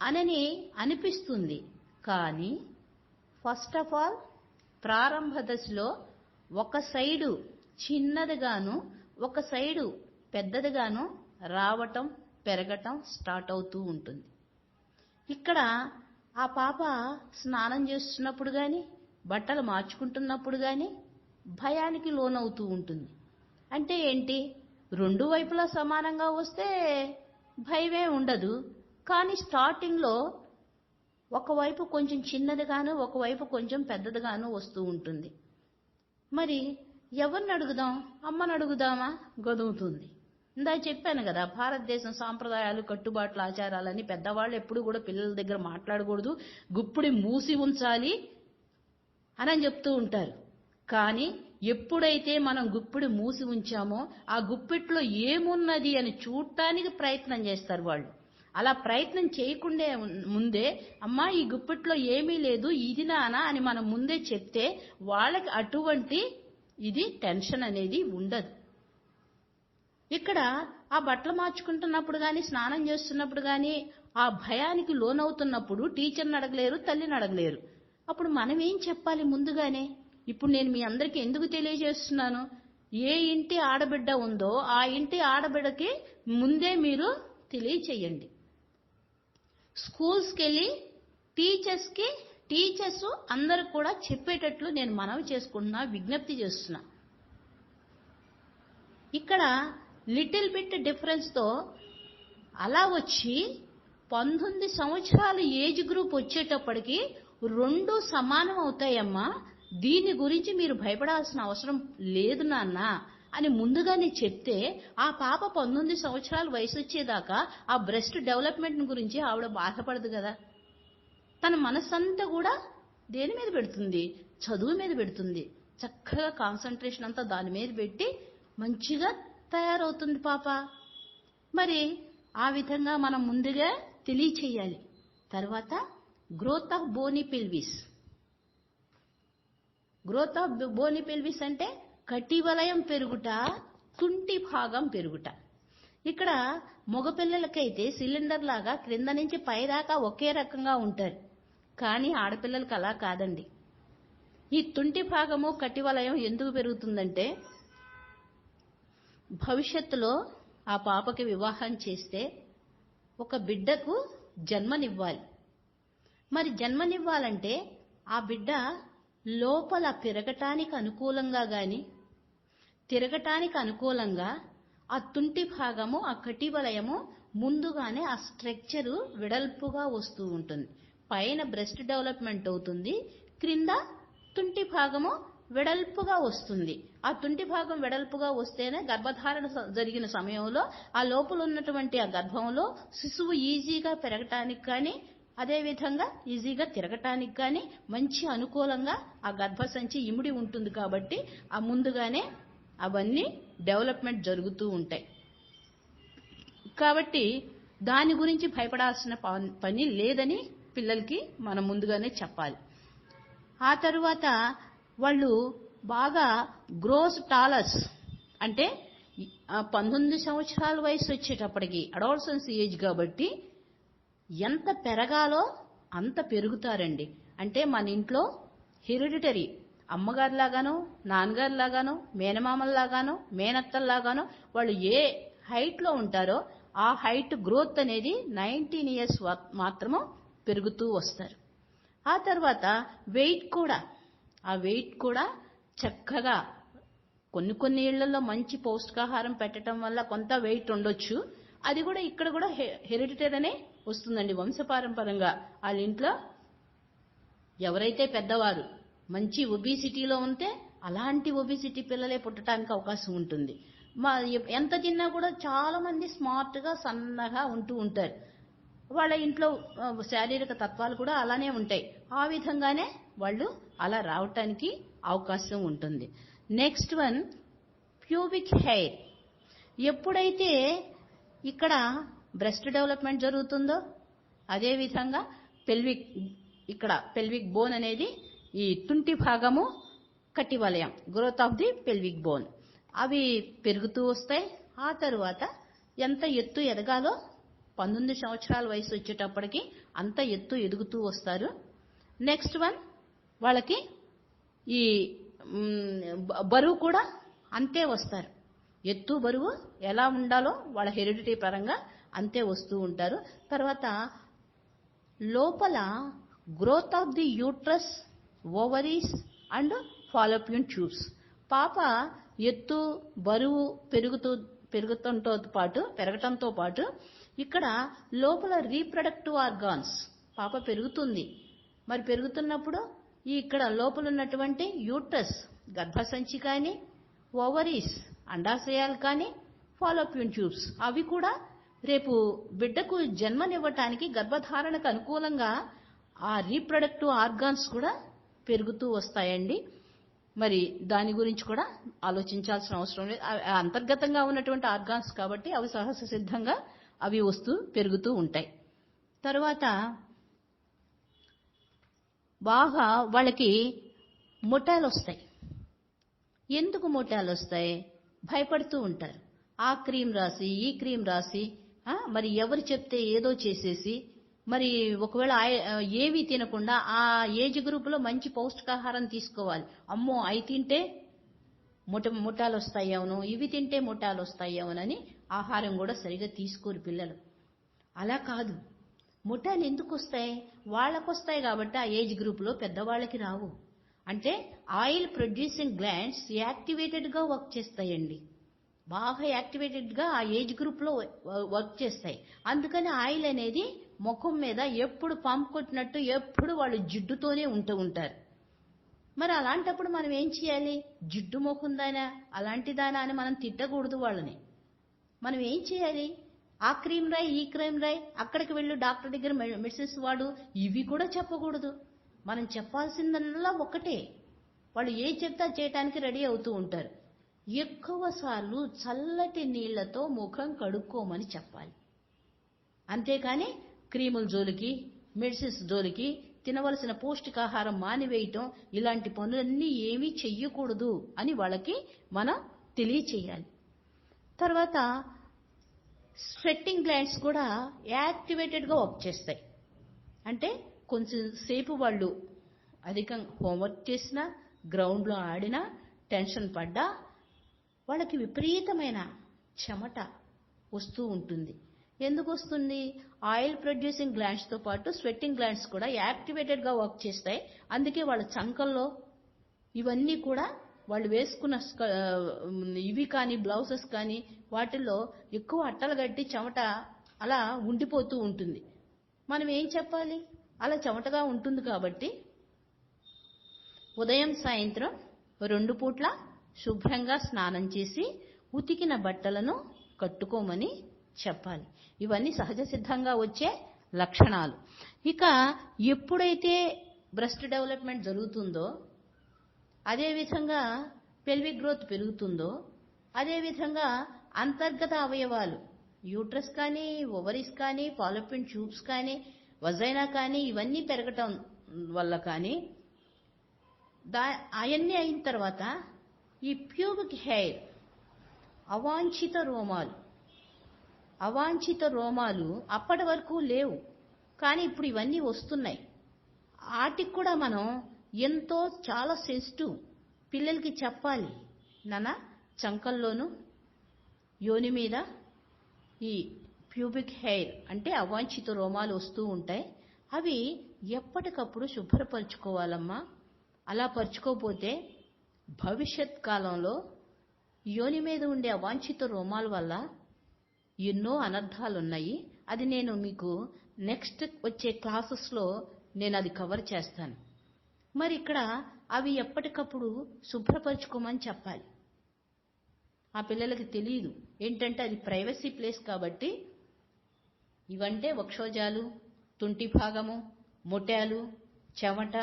అని అనిపిస్తుంది. కానీ ఫస్ట్ ఆఫ్ ఆల్ ప్రారంభ దశలో ఒక సైడు చిన్నదిగాను ఒక సైడు పెద్దదిగాను రావటం పెరగటం స్టార్ట్ అవుతూ ఉంటుంది. ఇక్కడ ఆ పాప స్నానం చేస్తున్నప్పుడు కానీ బట్టలు మార్చుకుంటున్నప్పుడు కానీ భయానికి లోనవుతూ ఉంటుంది. అంటే ఏంటి, 2 వైపులా సమానంగా వస్తే భయమే ఉండదు. కానీ స్టార్టింగ్లో ఒకవైపు కొంచెం చిన్నదిగాను ఒకవైపు కొంచెం పెద్దదిగాను వస్తూ ఉంటుంది. మరి ఎవరిని అడుగుదాం? అమ్మని అడుగుదామా? గదువుతుంది. ఇందా చెప్పాను కదా, భారతదేశం సాంప్రదాయాలు, కట్టుబాట్ల, ఆచారాలని పెద్దవాళ్ళు ఎప్పుడు కూడా పిల్లల దగ్గర మాట్లాడకూడదు, గుప్పిడి మూసి ఉంచాలి అని చెప్తూ ఉంటారు. కానీ ఎప్పుడైతే మనం గుప్పిడి మూసి ఉంచామో ఆ గుప్పిట్లో ఏమున్నది అని చూడటానికి ప్రయత్నం చేస్తారు వాళ్ళు. అలా ప్రయత్నం చేయకుండా ముందే అమ్మా ఈ గుప్పిట్లో ఏమీ లేదు, ఇది నానా అని మనం ముందే చెప్తే వాళ్ళకి అటువంటి ఇది టెన్షన్ అనేది ఉండదు. ఇక్కడ ఆ బట్టలు మార్చుకుంటున్నప్పుడు కానీ, స్నానం చేస్తున్నప్పుడు కానీ, ఆ భయానికి లోనవుతున్నప్పుడు టీచర్ని అడగలేరు, తల్లిని అడగలేరు. అప్పుడు మనం ఏం చెప్పాలి ముందుగానే? ఇప్పుడు నేను మీ అందరికీ ఎందుకు తెలియజేస్తున్నాను? ఏ ఇంటి ఆడబిడ్డ ఉందో ఆ ఇంటి ఆడబిడ్డకి ముందే మీరు తెలియచేయండి. స్కూల్స్కి వెళ్ళి టీచర్స్ అందరూ కూడా చెప్పేటట్లు నేను మనవి చేసుకుంటున్నా, విజ్ఞప్తి చేస్తున్నా. ఇక్కడ లిటిల్ బిట్ డిఫరెన్స్తో అలా వచ్చి 19 సంవత్సరాల ఏజ్ గ్రూప్ వచ్చేటప్పటికి 2 సమానం అవుతాయమ్మా, దీని గురించి మీరు భయపడాల్సిన అవసరం లేదు నాన్న అని ముందుగానే చెప్తే ఆ పాప 19 సంవత్సరాల వయసు వచ్చేదాకా ఆ బ్రెస్ట్ డెవలప్మెంట్ గురించి ఆవిడ బాధపడదు కదా. తన మనస్సంతా కూడా దేని మీద పెడుతుంది? చదువు మీద పెడుతుంది. చక్కగా కాన్సన్ట్రేషన్ అంతా దాని మీద పెట్టి మంచిగా తయారవుతుంది పాప. మరి ఆ విధంగా మనం ముందుగా తెలియచేయాలి. తర్వాత growth of bony pelvis. Growth of bony pelvis అంటే కటివలయం పెరుగుట, తుంటి భాగం పెరుగుట. ఇక్కడ మగపిల్లలకైతే సిలిండర్ లాగా క్రింద నుంచి పైదాకా ఒకే రకంగా ఉంటారు, కానీ ఆడపిల్లలకి అలా కాదండి. ఈ తుంటి భాగము కటివలయం ఎందుకు పెరుగుతుందంటే భవిష్యత్తులో ఆ పాపకి వివాహం చేస్తే ఒక బిడ్డకు జన్మనివ్వాలి. మరి జన్మనివ్వాలంటే ఆ బిడ్డ లోపల పెరగటానికి అనుకూలంగా కానీ తిరగటానికి అనుకూలంగా ఆ తుంటి భాగము, ఆ కటివలయము ముందుగానే ఆ స్ట్రక్చరు వెడల్పుగా వస్తూ ఉంటుంది. పైన బ్రెస్ట్ డెవలప్మెంట్ అవుతుంది, క్రింద తుంటి భాగము వెడల్పుగా వస్తుంది. ఆ తుంటి భాగం వెడల్పుగా వస్తేనే గర్భధారణ జరిగిన సమయంలో ఆ లోపల ఉన్నటువంటి ఆ గర్భంలో శిశువు ఈజీగా పెరగటానికి కానీ అదేవిధంగా ఈజీగా తిరగటానికి కానీ మంచి అనుకూలంగా ఆ గర్భసంచి ఇమిడి ఉంటుంది. కాబట్టి ఆ ముందుగానే అవన్నీ డెవలప్మెంట్ జరుగుతూ ఉంటాయి. కాబట్టి దాని గురించి భయపడాల్సిన పని లేదని పిల్లలకి మనం ముందుగానే చెప్పాలి. ఆ తరువాత వాళ్ళు బాగా గ్రోస్ టాలస్ అంటే 19 సంవత్సరాల వయసు వచ్చేటప్పటికి అడాలసెన్స్ ఏజ్ కాబట్టి ఎంత పెరగాలో అంత పెరుగుతారండి. అంటే మన ఇంట్లో హెరిడిటరీ అమ్మగారిలాగానో నాన్నగారిలాగానో మేనమామల్లాగానో మేనత్తల్లాగానో వాళ్ళు ఏ హైట్లో ఉంటారో ఆ హైట్ గ్రోత్ అనేది 19 ఇయర్స్ మాత్రము పెరుగుతూ వస్తారు. ఆ తర్వాత వెయిట్ కూడా చక్కగా కొన్ని ఇళ్లలో మంచి పౌష్టికాహారం పెట్టడం వల్ల కొంత వెయిట్ ఉండొచ్చు. అది కూడా ఇక్కడ కూడా హెరిడిటరీ వస్తుందండి, వంశపారంపరంగా. వాళ్ళ ఇంట్లో ఎవరైతే పెద్దవారు మంచి ఒబిసిటీలో ఉంటే అలాంటి ఒబిసిటీ పిల్లలే పుట్టడానికి అవకాశం ఉంటుంది. ఎంత తిన్నా కూడా చాలా మంది స్మార్ట్గా సన్నగా ఉంటూ ఉంటారు. వాళ్ళ ఇంట్లో శారీరక తత్వాలు కూడా అలానే ఉంటాయి. ఆ విధంగానే వాళ్ళు అలా రావటానికి అవకాశం ఉంటుంది. Next one pubic hair. ఎప్పుడైతే ఇక్కడ బ్రెస్ట్ డెవలప్మెంట్ జరుగుతుందో అదేవిధంగా పెల్విక్ బోన్ అనేది ఈ తుంటి భాగము కటివలయం, growth of the pelvic bone అవి పెరుగుతూ వస్తాయి. ఆ తరువాత ఎంత ఎత్తు ఎదగాలో 19 సంవత్సరాల వయసు వచ్చేటప్పటికి అంత ఎత్తు ఎదుగుతూ వస్తారు. నెక్స్ట్ వన్ వాళ్ళకి ఈ బరువు కూడా అంతే వస్తారు. ఎత్తు బరువు ఎలా ఉండాలో వాళ్ళ హెరిడిటీ పరంగా అంతే వస్తూ ఉంటారు. తర్వాత లోపల growth of the uterus, ovaries and Fallopian tubes. పాప ఎత్తు బరువు పెరగటంతో పాటు ఇక్కడ లోపల రీప్రొడక్టివ్ ఆర్గాన్స్ పాప పెరుగుతుంది. మరి పెరుగుతున్నప్పుడు ఇక్కడ లోపల ఉన్నటువంటి యూట్రస్ గర్భసంచి కానీ, ఓవరీస్ అండాశయాలు కానీ, ఫాలోపియన్ ట్యూబ్స్ అవి కూడా రేపు బిడ్డకు జన్మనివ్వటానికి గర్భధారణకు అనుకూలంగా ఆ రీప్రొడక్టివ్ ఆర్గాన్స్ కూడా పెరుగుతూ వస్తాయండి. మరి దాని గురించి కూడా ఆలోచించాల్సిన అవసరం లేదు. అంతర్గతంగా ఉన్నటువంటి ఆర్గాన్స్ కాబట్టి అవి సహజ సిద్ధంగా అవి పెరుగుతూ ఉంటాయి. తర్వాత బాగా వాళ్ళకి మొటాలు వస్తాయి. ఎందుకు మొటాలు వస్తాయి? భయపడుతూ ఉంటారు. ఆ క్రీమ్ రాసి ఈ క్రీమ్ రాసి మరి ఎవరు చెప్తే ఏదో చేసేసి మరి ఒకవేళ ఏవి తినకుండా ఆ ఏజ్ గ్రూపులో మంచి పౌష్టికాహారం తీసుకోవాలి. అమ్మో అవి తింటే ముఠాలు వస్తాయేమో, ఇవి తింటే ముఠాలు వస్తాయేమోనని ఆహారం కూడా సరిగా తీసుకోరు పిల్లలు. అలా కాదు, ముఠాలు ఎందుకు వస్తాయి? వాళ్ళకు వస్తాయి కాబట్టి ఆ ఏజ్ గ్రూప్లో పెద్దవాళ్ళకి రావు. అంటే ఆయిల్ ప్రొడ్యూసింగ్ గ్లాండ్స్ యాక్టివేటెడ్గా వర్క్ చేస్తాయండి, బాగా యాక్టివేటెడ్గా ఆ ఏజ్ గ్రూప్లో వర్క్ చేస్తాయి. అందుకని ఆయిల్ అనేది ముఖం మీద ఎప్పుడు పంప్ కొట్టినట్టు ఎప్పుడు వాళ్ళు జిడ్డుతోనే ఉంటూ ఉంటారు. మరి అలాంటప్పుడు మనం ఏం చేయాలి? జిడ్డు ముఖం దానా అలాంటి దానా అని మనం తిట్టకూడదు వాళ్ళని. మనం ఏం చేయాలి? ఆ క్రీమ్ రాయ్ ఈ క్రీమ్ రాయ్, అక్కడికి వెళ్ళు డాక్టర్ దగ్గర మెడిసిన్స్ వాడు, ఇవి కూడా చెప్పకూడదు. మనం చెప్పాల్సిందల్లా ఒకటే, వాళ్ళు ఏ చెప్తా చేయటానికి రెడీ అవుతూ ఉంటారు. ఎక్కువ సార్లు చల్లటి నీళ్లతో ముఖం కడుక్కోమని చెప్పాలి. అంతేకాని క్రీముల జోలికి మెడిసిన్స్ జోలికి తినవలసిన పౌష్టికాహారం మానివేయటం ఇలాంటి పనులన్నీ ఏమీ చెయ్యకూడదు అని వాళ్ళకి మనం తెలియచేయాలి. తర్వాత స్వెట్టింగ్ గ్లాండ్స్ కూడా యాక్టివేటెడ్గా వర్క్ చేస్తాయి. అంటే కొంచెం సేపు వాళ్ళు అధికంగా హోంవర్క్ చేసినా, గ్రౌండ్లో ఆడినా, టెన్షన్ పడ్డా వాళ్ళకి విపరీతమైన చెమట వస్తూ ఉంటుంది. ఎందుకు వస్తుంది? ఆయిల్ ప్రొడ్యూసింగ్ గ్లాండ్స్తో పాటు స్వెట్టింగ్ గ్లాండ్స్ కూడా యాక్టివేటెడ్గా వర్క్ చేస్తాయి. అందుకే వాళ్ళ చంకల్లో ఇవన్నీ కూడా వాళ్ళు వేసుకున్న ఇవి కానీ బ్లౌజెస్ కానీ వాటిల్లో ఎక్కువ అట్టలు కట్టి చెమట అలా ఉండిపోతూ ఉంటుంది. మనం ఏం చెప్పాలి? అలా చెమటగా ఉంటుంది కాబట్టి ఉదయం సాయంత్రం 2 పూట్ల శుభ్రంగా స్నానం చేసి ఉతికిన బట్టలను కట్టుకోమని చెప్పాలి. ఇవన్నీ సహజ సిద్ధంగా వచ్చే లక్షణాలు. ఇక ఎప్పుడైతే బ్రెస్ట్ డెవలప్మెంట్ జరుగుతుందో, అదేవిధంగా పెల్విక్ గ్రోత్ పెరుగుతుందో, అదేవిధంగా అంతర్గత అవయవాలు యూట్రస్ కానీ, ఓవరీస్ కానీ, ఫాలోపియన్ ట్యూబ్స్ కానీ, వజైనా కానీ ఇవన్నీ పెరగటం వల్ల కానీ అవన్నీ అయిన తర్వాత ఈ ప్యూబిక్ హెయిర్ అవాంఛిత రోమాలు అప్పటి వరకు లేవు, కానీ ఇప్పుడు ఇవన్నీ వస్తున్నాయి. వాటికి కూడా మనం ఎంతో చాలా సెన్సిటివ్ పిల్లలకి చెప్పాలి. నాన్న చంకల్లోనూ యోని మీద ఈ ప్యూబిక్ హెయిర్ అంటే అవాంఛిత రోమాలు వస్తూ ఉంటాయి. అవి ఎప్పటికప్పుడు శుభ్రపరచుకోవాలమ్మా. అలా పరుచుకోకపోతే భవిష్యత్ కాలంలో యోని మీద ఉండే అవాంఛిత రోమాల వల్ల ఎన్నో అనర్థాలు ఉన్నాయి. అది నేను మీకు నెక్స్ట్ వచ్చే క్లాసెస్లో నేను అది కవర్ చేస్తాను. మరి ఇక్కడ అవి ఎప్పటికప్పుడు శుభ్రపరచుకోమని చెప్పాలి. ఆ పిల్లలకి తెలియదు ఏంటంటే అది ప్రైవసీ ప్లేస్ కాబట్టి ఇవంటే వక్షోజాలు, తుంటి భాగము, ముఠాలు, చెమట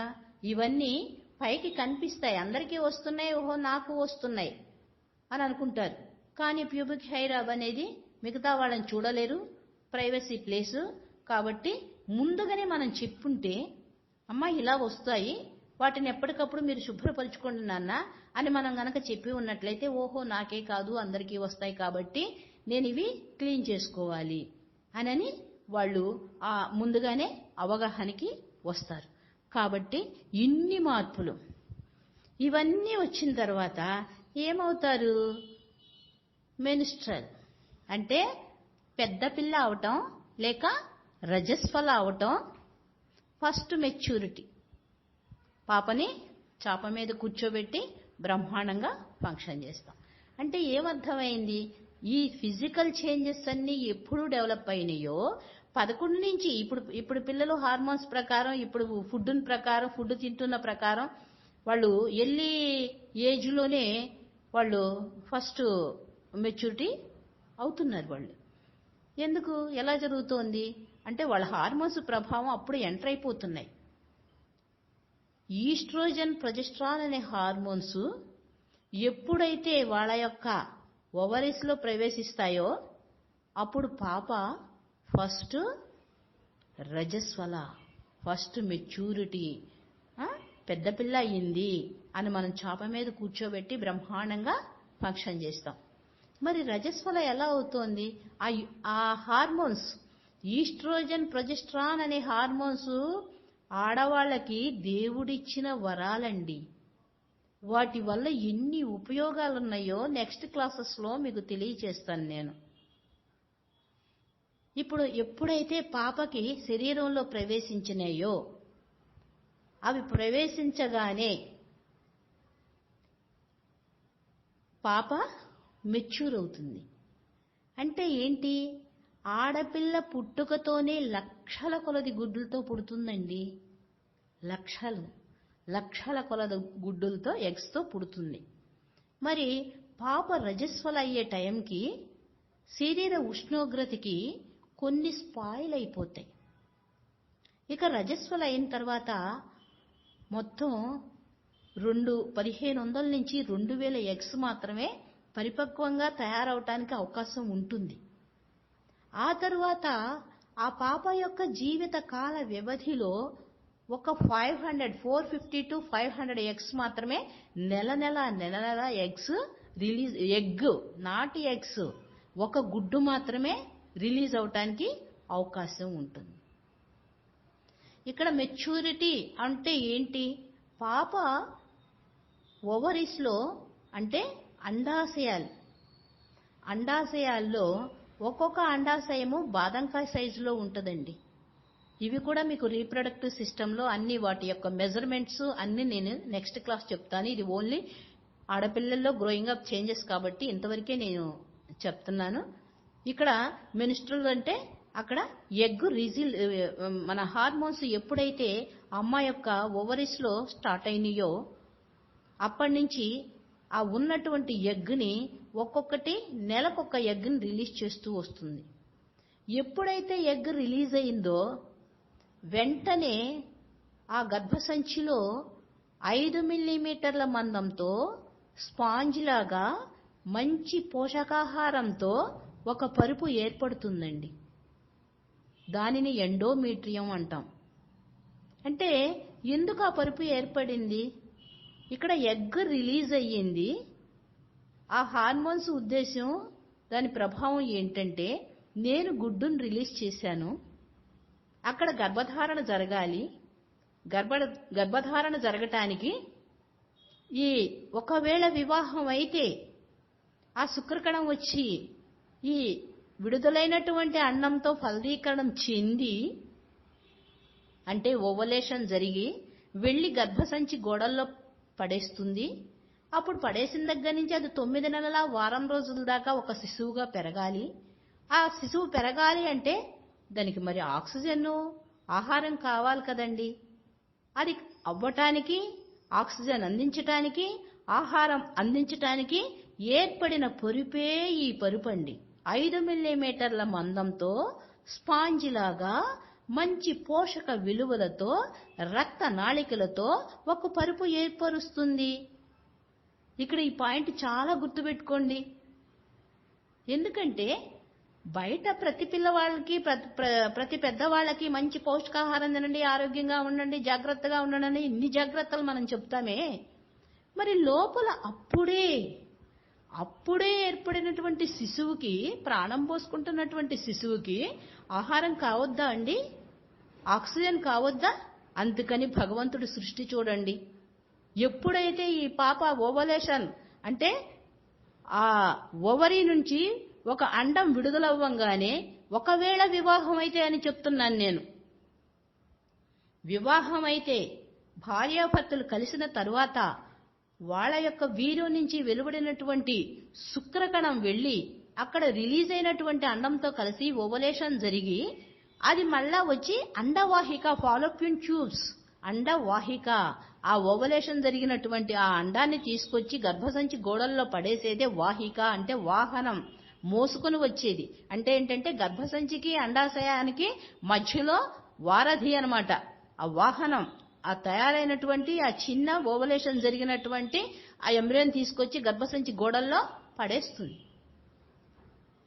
ఇవన్నీ పైకి కనిపిస్తాయి, అందరికీ వస్తున్నాయి, ఓహో నాకు వస్తున్నాయి అని అనుకుంటారు. కానీ ప్యూబిక్ హెయిర్ అనేది మిగతా వాళ్ళని చూడలేరు, ప్రైవసీ ప్లేసు కాబట్టి ముందుగానే మనం చెప్పుంటే అమ్మ ఇలా వస్తాయి, వాటిని ఎప్పటికప్పుడు మీరు శుభ్రపరచుకోండి నాన్న అని మనం గనక చెప్పి ఉన్నట్లయితే ఓహో నాకే కాదు అందరికీ వస్తాయి కాబట్టి నేను ఇవి క్లీన్ చేసుకోవాలి అని వాళ్ళు ముందుగానే అవగాహనకి వస్తారు. కాబట్టి ఇన్ని మార్పులు ఇవన్నీ వచ్చిన తర్వాత ఏమవుతారు? మెన్స్ట్రల్ అంటే పెద్ద పిల్ల అవటం లేక రజస్వల అవటం. ఫస్ట్ మెచ్యూరిటీ, పాపని చాప మీద కూర్చోబెట్టి బ్రహ్మాండంగా ఫంక్షన్ చేస్తాం. అంటే ఏమర్థమైంది? ఈ ఫిజికల్ చేంజెస్ అన్నీ ఎప్పుడు డెవలప్ అయినాయో 11 నుంచి ఇప్పుడు పిల్లలు హార్మోన్స్ ప్రకారం, ఇప్పుడు ఫుడ్ తింటున్న ప్రకారం వాళ్ళు ఎర్లీ ఏజ్లోనే వాళ్ళు ఫస్ట్ మెచ్యూరిటీ అవుతున్నారు. వాళ్ళు ఎందుకు ఎలా జరుగుతోంది అంటే వాళ్ళ హార్మోన్స్ ప్రభావం అప్పుడు ఎంటర్ అయిపోతున్నాయి. ఈస్ట్రోజన్, ప్రొజెస్ట్రాన్ అనే హార్మోన్స్ ఎప్పుడైతే వాళ్ళ యొక్క ఓవరీస్లో ప్రవేశిస్తాయో అప్పుడు పాప ఫస్ట్ రజస్వల, ఫస్ట్ మెచ్యూరిటీ, పెద్ద పిల్ల అయింది అని మనం చాప మీద కూర్చోబెట్టి బ్రహ్మాండంగా ఫంక్షన్ చేస్తాం. మరి రజస్వల ఎలా అవుతోంది? ఆ హార్మోన్స్, ఈస్ట్రోజన్, ప్రొజెస్ట్రాన్ అనే హార్మోన్స్ ఆడవాళ్ళకి దేవుడిచ్చిన వరాలండి. వాటి వల్ల ఎన్ని ఉపయోగాలున్నాయో నెక్స్ట్ క్లాసెస్లో మీకు తెలియచేస్తాను నేను. ఇప్పుడు ఎప్పుడైతే పాపకి శరీరంలో ప్రవేశించినాయో, అవి ప్రవేశించగానే పాప మెచ్యూర్ అవుతుంది. అంటే ఏంటి? ఆడపిల్ల పుట్టుకతోనే లక్షల కొలది గుడ్లతో పుడుతుందండి. లక్షల కొలది గుడ్డులతో, ఎగ్స్తో పుడుతుంది. మరి పాప రజస్వల అయ్యే టైంకి శరీర ఉష్ణోగ్రతకి కొన్ని స్పాయిల్ అయిపోతాయి. ఇక రజస్వల అయిన తర్వాత మొత్తం 1500 నుంచి 2000 ఎగ్స్ మాత్రమే పరిపక్వంగా తయారవటానికి అవకాశం ఉంటుంది. ఆ తరువాత ఆ పాప యొక్క జీవిత కాల వ్యవధిలో ఒక 450 to 500 ఎగ్స్ మాత్రమే నెల ఎగ్స్ రిలీజ్, నాటి ఎగ్స్, ఒక గుడ్డు మాత్రమే రిలీజ్ అవటానికి అవకాశం ఉంటుంది. ఇక్కడ మెచ్యూరిటీ అంటే ఏంటి? పాప ఓవరీస్లో అంటే అండాశయాల్లో ఒక్కొక్క అండాశయము బాదంకాయ సైజులో ఉంటుందండి. ఇవి కూడా మీకు రీప్రొడక్టివ్ సిస్టంలో అన్ని వాటి యొక్క మెజర్మెంట్స్ అన్ని నేను నెక్స్ట్ క్లాస్ చెప్తాను. ఇది ఓన్లీ ఆడపిల్లల్లో గ్రోయింగ్ అప్ చేంజెస్ కాబట్టి ఇంతవరకే నేను చెప్తున్నాను. ఇక్కడ మెన్స్ట్రువల్ అంటే అక్కడ ఎగ్ మన హార్మోన్స్ ఎప్పుడైతే అమ్మ యొక్క ఓవరీస్లో స్టార్ట్ అయినాయో అప్పటి నుంచి ఆ ఉన్నటువంటి ఎగ్ని ఒక్కొక్కటి నెలకొక ఎగ్ని రిలీజ్ చేస్తూ వస్తుంది. ఎప్పుడైతే ఎగ్ రిలీజ్ అయిందో వెంటనే ఆ గర్భసంచిలో 5 మిల్లీమీటర్ల మందంతో స్పాంజ్ లాగా మంచి పోషకాహారంతో ఒక పరుపు ఏర్పడుతుందండి. దానిని ఎండోమీట్రియం అంటాం. అంటే ఎందుకు ఆ పరుపు ఏర్పడింది? ఇక్కడ ఎగ్ రిలీజ్ అయ్యింది. ఆ హార్మోన్స్ ఉద్దేశం, దాని ప్రభావం ఏంటంటే నేను గుడ్డును రిలీజ్ చేశాను, అక్కడ గర్భధారణ జరగాలి. గర్భధారణ జరగటానికి ఈ ఒకవేళ వివాహం అయితే ఆ శుక్రకణం వచ్చి ఈ విడుదలైనటువంటి అండంతో ఫలదీకరణం చెంది అంటే ఓవలేషన్ జరిగి వెళ్ళి గర్భసంచి గోడల్లో పడేస్తుంది. అప్పుడు పడేసిన దగ్గర నుంచి అది 9 నెలల వారం రోజుల దాకా ఒక శిశువుగా పెరగాలి. ఆ శిశువు పెరగాలి అంటే దానికి మరి ఆక్సిజన్, ఆహారం కావాలి కదండి. అది అవ్వటానికి, ఆక్సిజన్ అందించటానికి, ఆహారం అందించటానికి ఏర్పడిన పరుపే ఈ పరుపండి. 5 మిల్లీమీటర్ల మందంతో స్పాంజ్ లాగా మంచి పోషక విలువలతో రక్త నాళికలతో ఒక పరుపు ఏర్పరుస్తుంది. ఇక్కడ ఈ పాయింట్ చాలా గుర్తుపెట్టుకోండి. ఎందుకంటే బయట ప్రతి పిల్లవాళ్ళకి, ప్రతి పెద్దవాళ్ళకి మంచి పౌష్టికాహారం తినండి, ఆరోగ్యంగా ఉండండి, జాగ్రత్తగా ఉండండి, ఇన్ని జాగ్రత్తలు మనం చెప్తామే. మరి లోపల అప్పుడే ఏర్పడినటువంటి శిశువుకి, ప్రాణం పోసుకుంటున్నటువంటి శిశువుకి ఆహారం కావద్దా అండి? ఆక్సిజన్ కావద్దా? అందుకని భగవంతుడి సృష్టి చూడండి. ఎప్పుడైతే ఈ పాప ఓవలేషన్ అంటే ఆ ఓవరీ నుంచి ఒక అండం విడుదలవ్వంగానే, ఒకవేళ వివాహం అయితే అని చెప్తున్నాను నేను, వివాహం అయితే భార్యాభర్తలు కలిసిన తరువాత వాళ్ళ యొక్క వీర్యం నుంచి వెలువడినటువంటి శుక్రకణం వెళ్ళి అక్కడ రిలీజ్ అయినటువంటి అండంతో కలిసి ఓవలేషన్ జరిగి అది మళ్ళా వచ్చి అండవాహిక, ఫాలోపియన్ ట్యూబ్స్, అండవాహిక, ఆ ఓవలేషన్ జరిగినటువంటి ఆ అండాన్ని తీసుకొచ్చి గర్భసంచి గోడల్లో పడేసేదే వాహిక. అంటే వాహనం, మోసుకొని వచ్చేది. అంటే ఏంటంటే గర్భసంచికి అండాశయానికి మధ్యలో వారధి అన్నమాట. ఆ వాహనం, ఆ తయారైనటువంటి ఆ చిన్న ఓవలేషన్ జరిగినటువంటి ఆ ఎంబ్రియోని తీసుకొచ్చి గర్భసంచి గోడల్లో పడేస్తుంది.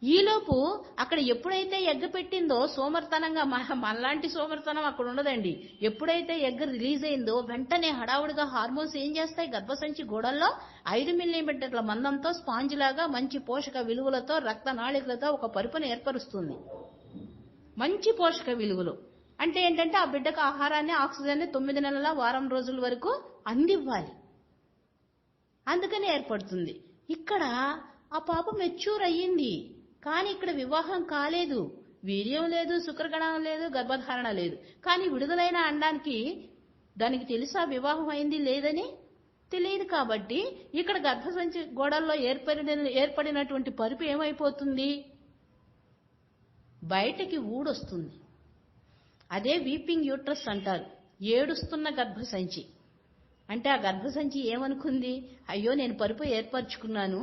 ఈలోపు అక్కడ ఎప్పుడైతే ఎగ్గ పెట్టిందో సోమర్తనంగా మనలాంటి సోమర్తనం అక్కడ ఉండదండి. ఎప్పుడైతే ఎగ్గ రిలీజ్ అయిందో వెంటనే హడావుడిగా హార్మోన్స్ ఏం చేస్తాయి, గర్భసంచి గోడల్లో 5 మిల్లీమీటర్ల మందంతో స్పాంజ్ లాగా మంచి పోషక విలువలతో రక్త నాళికలతో ఒక పరుపును ఏర్పరుస్తుంది. మంచి పోషక విలువలు అంటే ఏంటంటే ఆ బిడ్డకు ఆహారాన్ని, ఆక్సిజన్ని 9 నెలల వారం రోజుల వరకు అందివ్వాలి. అందుకని ఏర్పడుతుంది. ఇక్కడ ఆ పాప మెచ్యూర్ అయ్యింది, కానీ ఇక్కడ వివాహం కాలేదు, వీర్యం లేదు, శుక్రగణం లేదు, గర్భధారణ లేదు. కానీ విడుదలైన అండానికి దానికి తెలుసా వివాహం అయింది లేదని? తెలియదు. కాబట్టి ఇక్కడ గర్భసంచి గోడల్లో ఏర్పడినటువంటి పరుపు ఏమైపోతుంది, బయటకి ఊడొస్తుంది. అదే వీపింగ్ యూట్రస్ అంటారు, ఏడుస్తున్న గర్భసంచి. అంటే ఆ గర్భసంచి ఏమనుకుంది, అయ్యో నేను పరుపు ఏర్పరచుకున్నాను,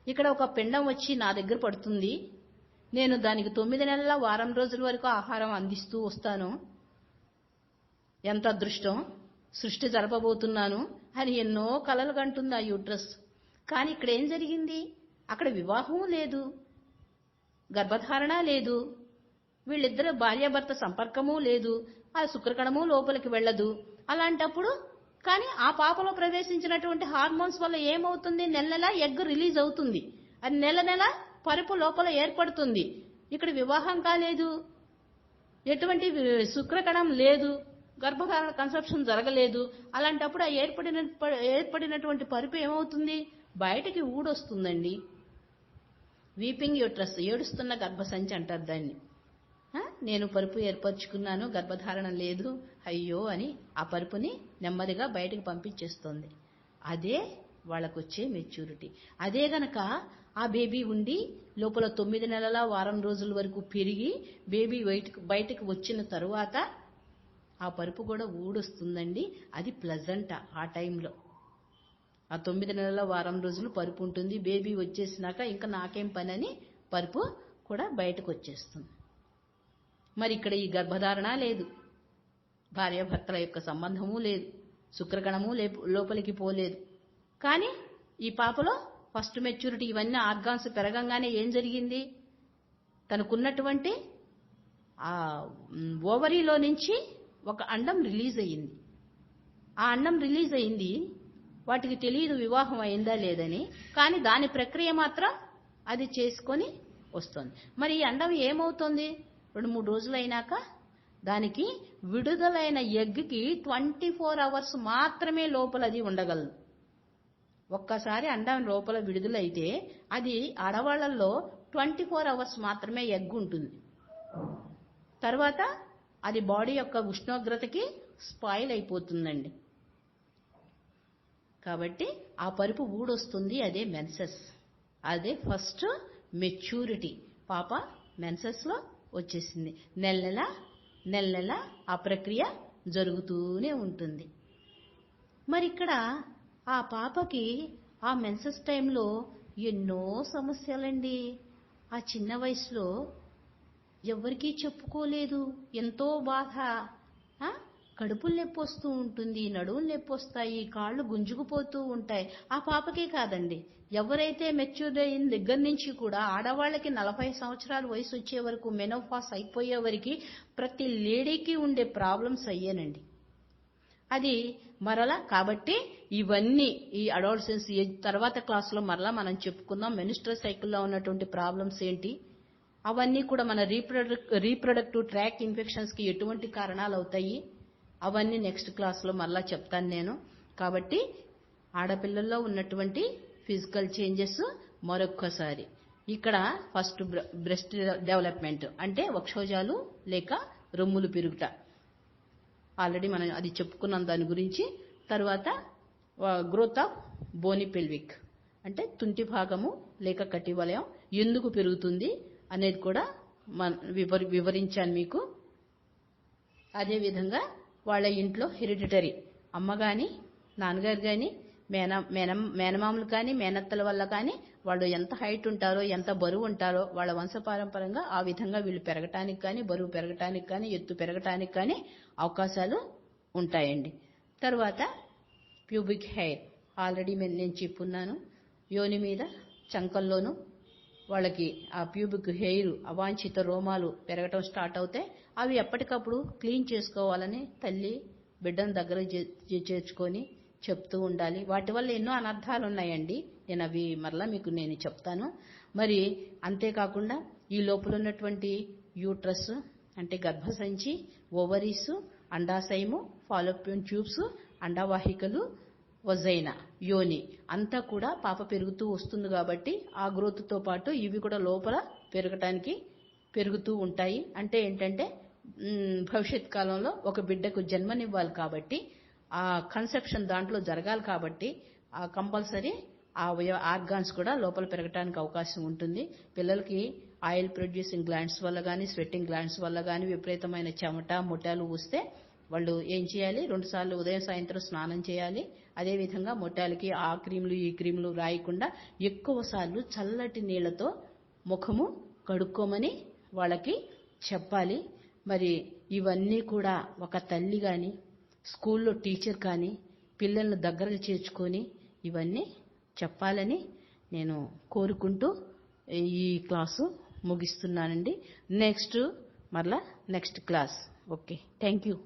ఇక్కడ ఒక పిండం వచ్చి నా దగ్గర పడుతుంది, నేను దానికి 9 నెలల వారం రోజుల వరకు ఆహారం అందిస్తూ వస్తాను, ఎంత అదృష్టం, సృష్టి జరపబోతున్నాను అని ఎన్నో కలలు కంటుంది ఆ యూట్రస్. కానీ ఇక్కడ ఏం జరిగింది, అక్కడ వివాహం లేదు, గర్భధారణ లేదు, వీళ్ళిద్దరు భార్యాభర్త సంపర్కము లేదు, ఆ శుక్రకణము లోపలికి వెళ్ళదు. అలాంటప్పుడు కానీ ఆ పాపలో ప్రవేశించినటువంటి హార్మోన్స్ వల్ల ఏమవుతుంది, నెల నెల ఎగ్ రిలీజ్ అవుతుంది, అది నెల నెల పరుపు లోపల ఏర్పడుతుంది. ఇక్కడ వివాహం కాలేదు, ఎటువంటి శుక్రకణం లేదు, గర్భధారణ కన్సెప్షన్ జరగలేదు. అలాంటప్పుడు ఆ ఏర్పడినటువంటి పరుపు ఏమవుతుంది, బయటికి ఊడొస్తుందండి. వీపింగ్ యూట్రస్, ఏడుస్తున్న గర్భసంచి అంటారు దాన్ని. నేను పరుపు ఏర్పరచుకున్నాను, గర్భధారణ లేదు, అయ్యో అని ఆ పరుపుని నెమ్మదిగా బయటకు పంపించేస్తుంది. అదే వాళ్ళకు వచ్చే మెచ్యూరిటీ. అదే గనక ఆ బేబీ ఉండి లోపల 9 నెలల వారం రోజుల వరకు పెరిగి బేబీ బయటకు వచ్చిన తరువాత ఆ పరుపు కూడా ఊడొస్తుందండి. అది ప్లెజెంట్. ఆ టైంలో ఆ 9 నెలల వారం రోజులు పరుపు ఉంటుంది, బేబీ వచ్చేసినాక ఇంకా నాకేం పని అని పరుపు కూడా బయటకు వచ్చేస్తుంది. మరి ఇక్కడ ఈ గర్భధారణ లేదు, భార్యాభర్తల యొక్క సంబంధము లేదు, శుక్రగణము లోపలికి పోలేదు. కానీ ఈ పాపలో ఫస్ట్ మెచ్యూరిటీ, ఇవన్నీ ఆర్గాన్స్ పెరగంగానే ఏం జరిగింది, తనకున్నటువంటి ఆ ఓవరీలో నుంచి ఒక అండం రిలీజ్ అయ్యింది. ఆ అండం రిలీజ్ అయింది, వాటికి తెలియదు వివాహం అయిందా లేదని, కానీ దాని ప్రక్రియ మాత్రం అది చేసుకొని వస్తుంది. మరి ఈ అండం ఏమవుతుంది, 2-3 రోజులు అయినాక దానికి విడుదలైన ఎగ్కి 24 అవర్స్ మాత్రమే లోపల అది ఉండగలదు. ఒక్కసారి అండం లోపల విడుదలైతే అది ఆడవాళ్లలో 24 అవర్స్ మాత్రమే ఎగ్ ఉంటుంది. తర్వాత అది బాడీ యొక్క ఉష్ణోగ్రతకి స్పాయిల్ అయిపోతుందండి. కాబట్టి ఆ పరుపు ఊడొస్తుంది, అదే మెన్సెస్, అదే ఫస్ట్ మెచ్యూరిటీ. పాప మెన్సెస్లో వచ్చేసింది. నెల నెల ఆ ప్రక్రియ జరుగుతూనే ఉంటుంది. మరి ఇక్కడ ఆ పాపకి ఆ మెన్సెస్ టైంలో ఎన్నో సమస్యలండి. ఆ చిన్న వయసులో ఎవరికీ చెప్పుకోలేదు, ఎంతో బాధ. కడుపులు నొప్పి వస్తూ ఉంటుంది, నడువులు నొప్పి వస్తాయి, కాళ్ళు గుంజుకుపోతూ ఉంటాయి. ఆ పాపకే కాదండి, ఎవరైతే మెచ్యూర్ అయిన దగ్గర నుంచి కూడా ఆడవాళ్ళకి 40 సంవత్సరాల వయసు వచ్చే వరకు, మెనోపాస్ అయిపోయే వరకు ప్రతి లేడీకి ఉండే ప్రాబ్లమ్స్ అయ్యేనండి. అది మరలా కాబట్టి ఇవన్నీ ఈ అడాలసెన్స్ ఏజ్ తర్వాత క్లాసులో మరలా మనం చెప్పుకుందాం. మెన్స్ట్రల్ సైకిల్లో ఉన్నటువంటి ప్రాబ్లమ్స్ ఏంటి, అవన్నీ కూడా మన రీప్రొడక్టివ్ ట్రాక్ ఇన్ఫెక్షన్స్కి ఎటువంటి కారణాలు అవుతాయి, అవన్నీ నెక్స్ట్ క్లాస్లో మరలా చెప్తాను నేను. కాబట్టి ఆడపిల్లల్లో ఉన్నటువంటి ఫిజికల్ చేంజెస్ మరొక్కసారి, ఇక్కడ ఫస్ట్ బ్రెస్ట్ డెవలప్మెంట్ అంటే వక్షోజాలు లేక రొమ్ములు పెరుగుట, ఆల్రెడీ మనం అది చెప్పుకున్నాం దాని గురించి. తర్వాత గ్రోత్ ఆఫ్ బోని పెల్విక్ అంటే తుంటి భాగము లేక కటివలయం ఎందుకు పెరుగుతుంది అనేది కూడా వివరించాను మీకు. అదేవిధంగా వాళ్ళ ఇంట్లో హెరిడిటరీ, అమ్మ కానీ నాన్నగారు కానీ మేనమామలు కానీ మేనత్తల వల్ల కానీ వాళ్ళు ఎంత హైట్ ఉంటారో, ఎంత బరువు ఉంటారో, వాళ్ళ వంశపారంపరంగా ఆ విధంగా వీళ్ళు పెరగటానికి కానీ, బరువు పెరగటానికి కానీ, ఎత్తు పెరగటానికి కానీ అవకాశాలు ఉంటాయండి. తర్వాత ప్యూబిక్ హెయిర్ ఆల్రెడీ నేను చెప్పున్నాను. యోని మీద చంకల్లోనూ వాళ్ళకి ఆ ప్యూబిక్ హెయిర్ అవాంఛిత రోమాలు పెరగటం స్టార్ట్ అవుతాయి. అవి ఎప్పటికప్పుడు క్లీన్ చేసుకోవాలని తల్లి బిడ్డను దగ్గర చేర్చుకొని చెప్తూ ఉండాలి. వాటి వల్ల ఎన్నో అనర్థాలు ఉన్నాయండి. నేను అవి మరలా మీకు నేను చెప్తాను. మరి అంతేకాకుండా ఈ లోపల ఉన్నటువంటి యూట్రస్ అంటే గర్భసంచి, ఓవరీస్, అండాశయము, ఫాలోపియన్ ట్యూబ్స్, అండవాహికలు, వజైనా యోని అంతా కూడా పాప పెరుగుతూ వస్తుంది కాబట్టి ఆ గ్రోత్తో పాటు ఇవి కూడా లోపల పెరగటానికి పెరుగుతూ ఉంటాయి. అంటే ఏంటంటే భవిష్యత్ కాలంలో ఒక బిడ్డకు జన్మనివ్వాలి కాబట్టి ఆ కన్సెప్షన్ దాంట్లో జరగాలి కాబట్టి ఆ కంపల్సరీ ఆ ఆర్గాన్స్ కూడా లోపల పెరగడానికి అవకాశం ఉంటుంది. పిల్లలకి ఆయిల్ ప్రొడ్యూసింగ్ గ్లాండ్స్ వల్ల కానీ స్వెట్టింగ్ గ్లాండ్స్ వల్ల కానీ విపరీతమైన చెమట మొటాలు వస్తే వాళ్ళు ఏం చేయాలి? 2 సార్లు ఉదయం సాయంత్రం స్నానం చేయాలి. అదేవిధంగా మొటాలకి ఆ క్రీములు ఈ క్రీములు రాయకుండా ఎక్కువ సార్లు చల్లటి నీళ్లతో ముఖము కడుక్కోమని వాళ్ళకి చెప్పాలి. మరి ఇవన్నీ కూడా ఒక తల్లి కానీ స్కూల్లో టీచర్ కానీ పిల్లలను దగ్గరకు చేర్చుకొని ఇవన్నీ చెప్పాలని నేను కోరుకుంటూ ఈ క్లాసు ముగిస్తున్నానండి. Next class. Okay, thank you.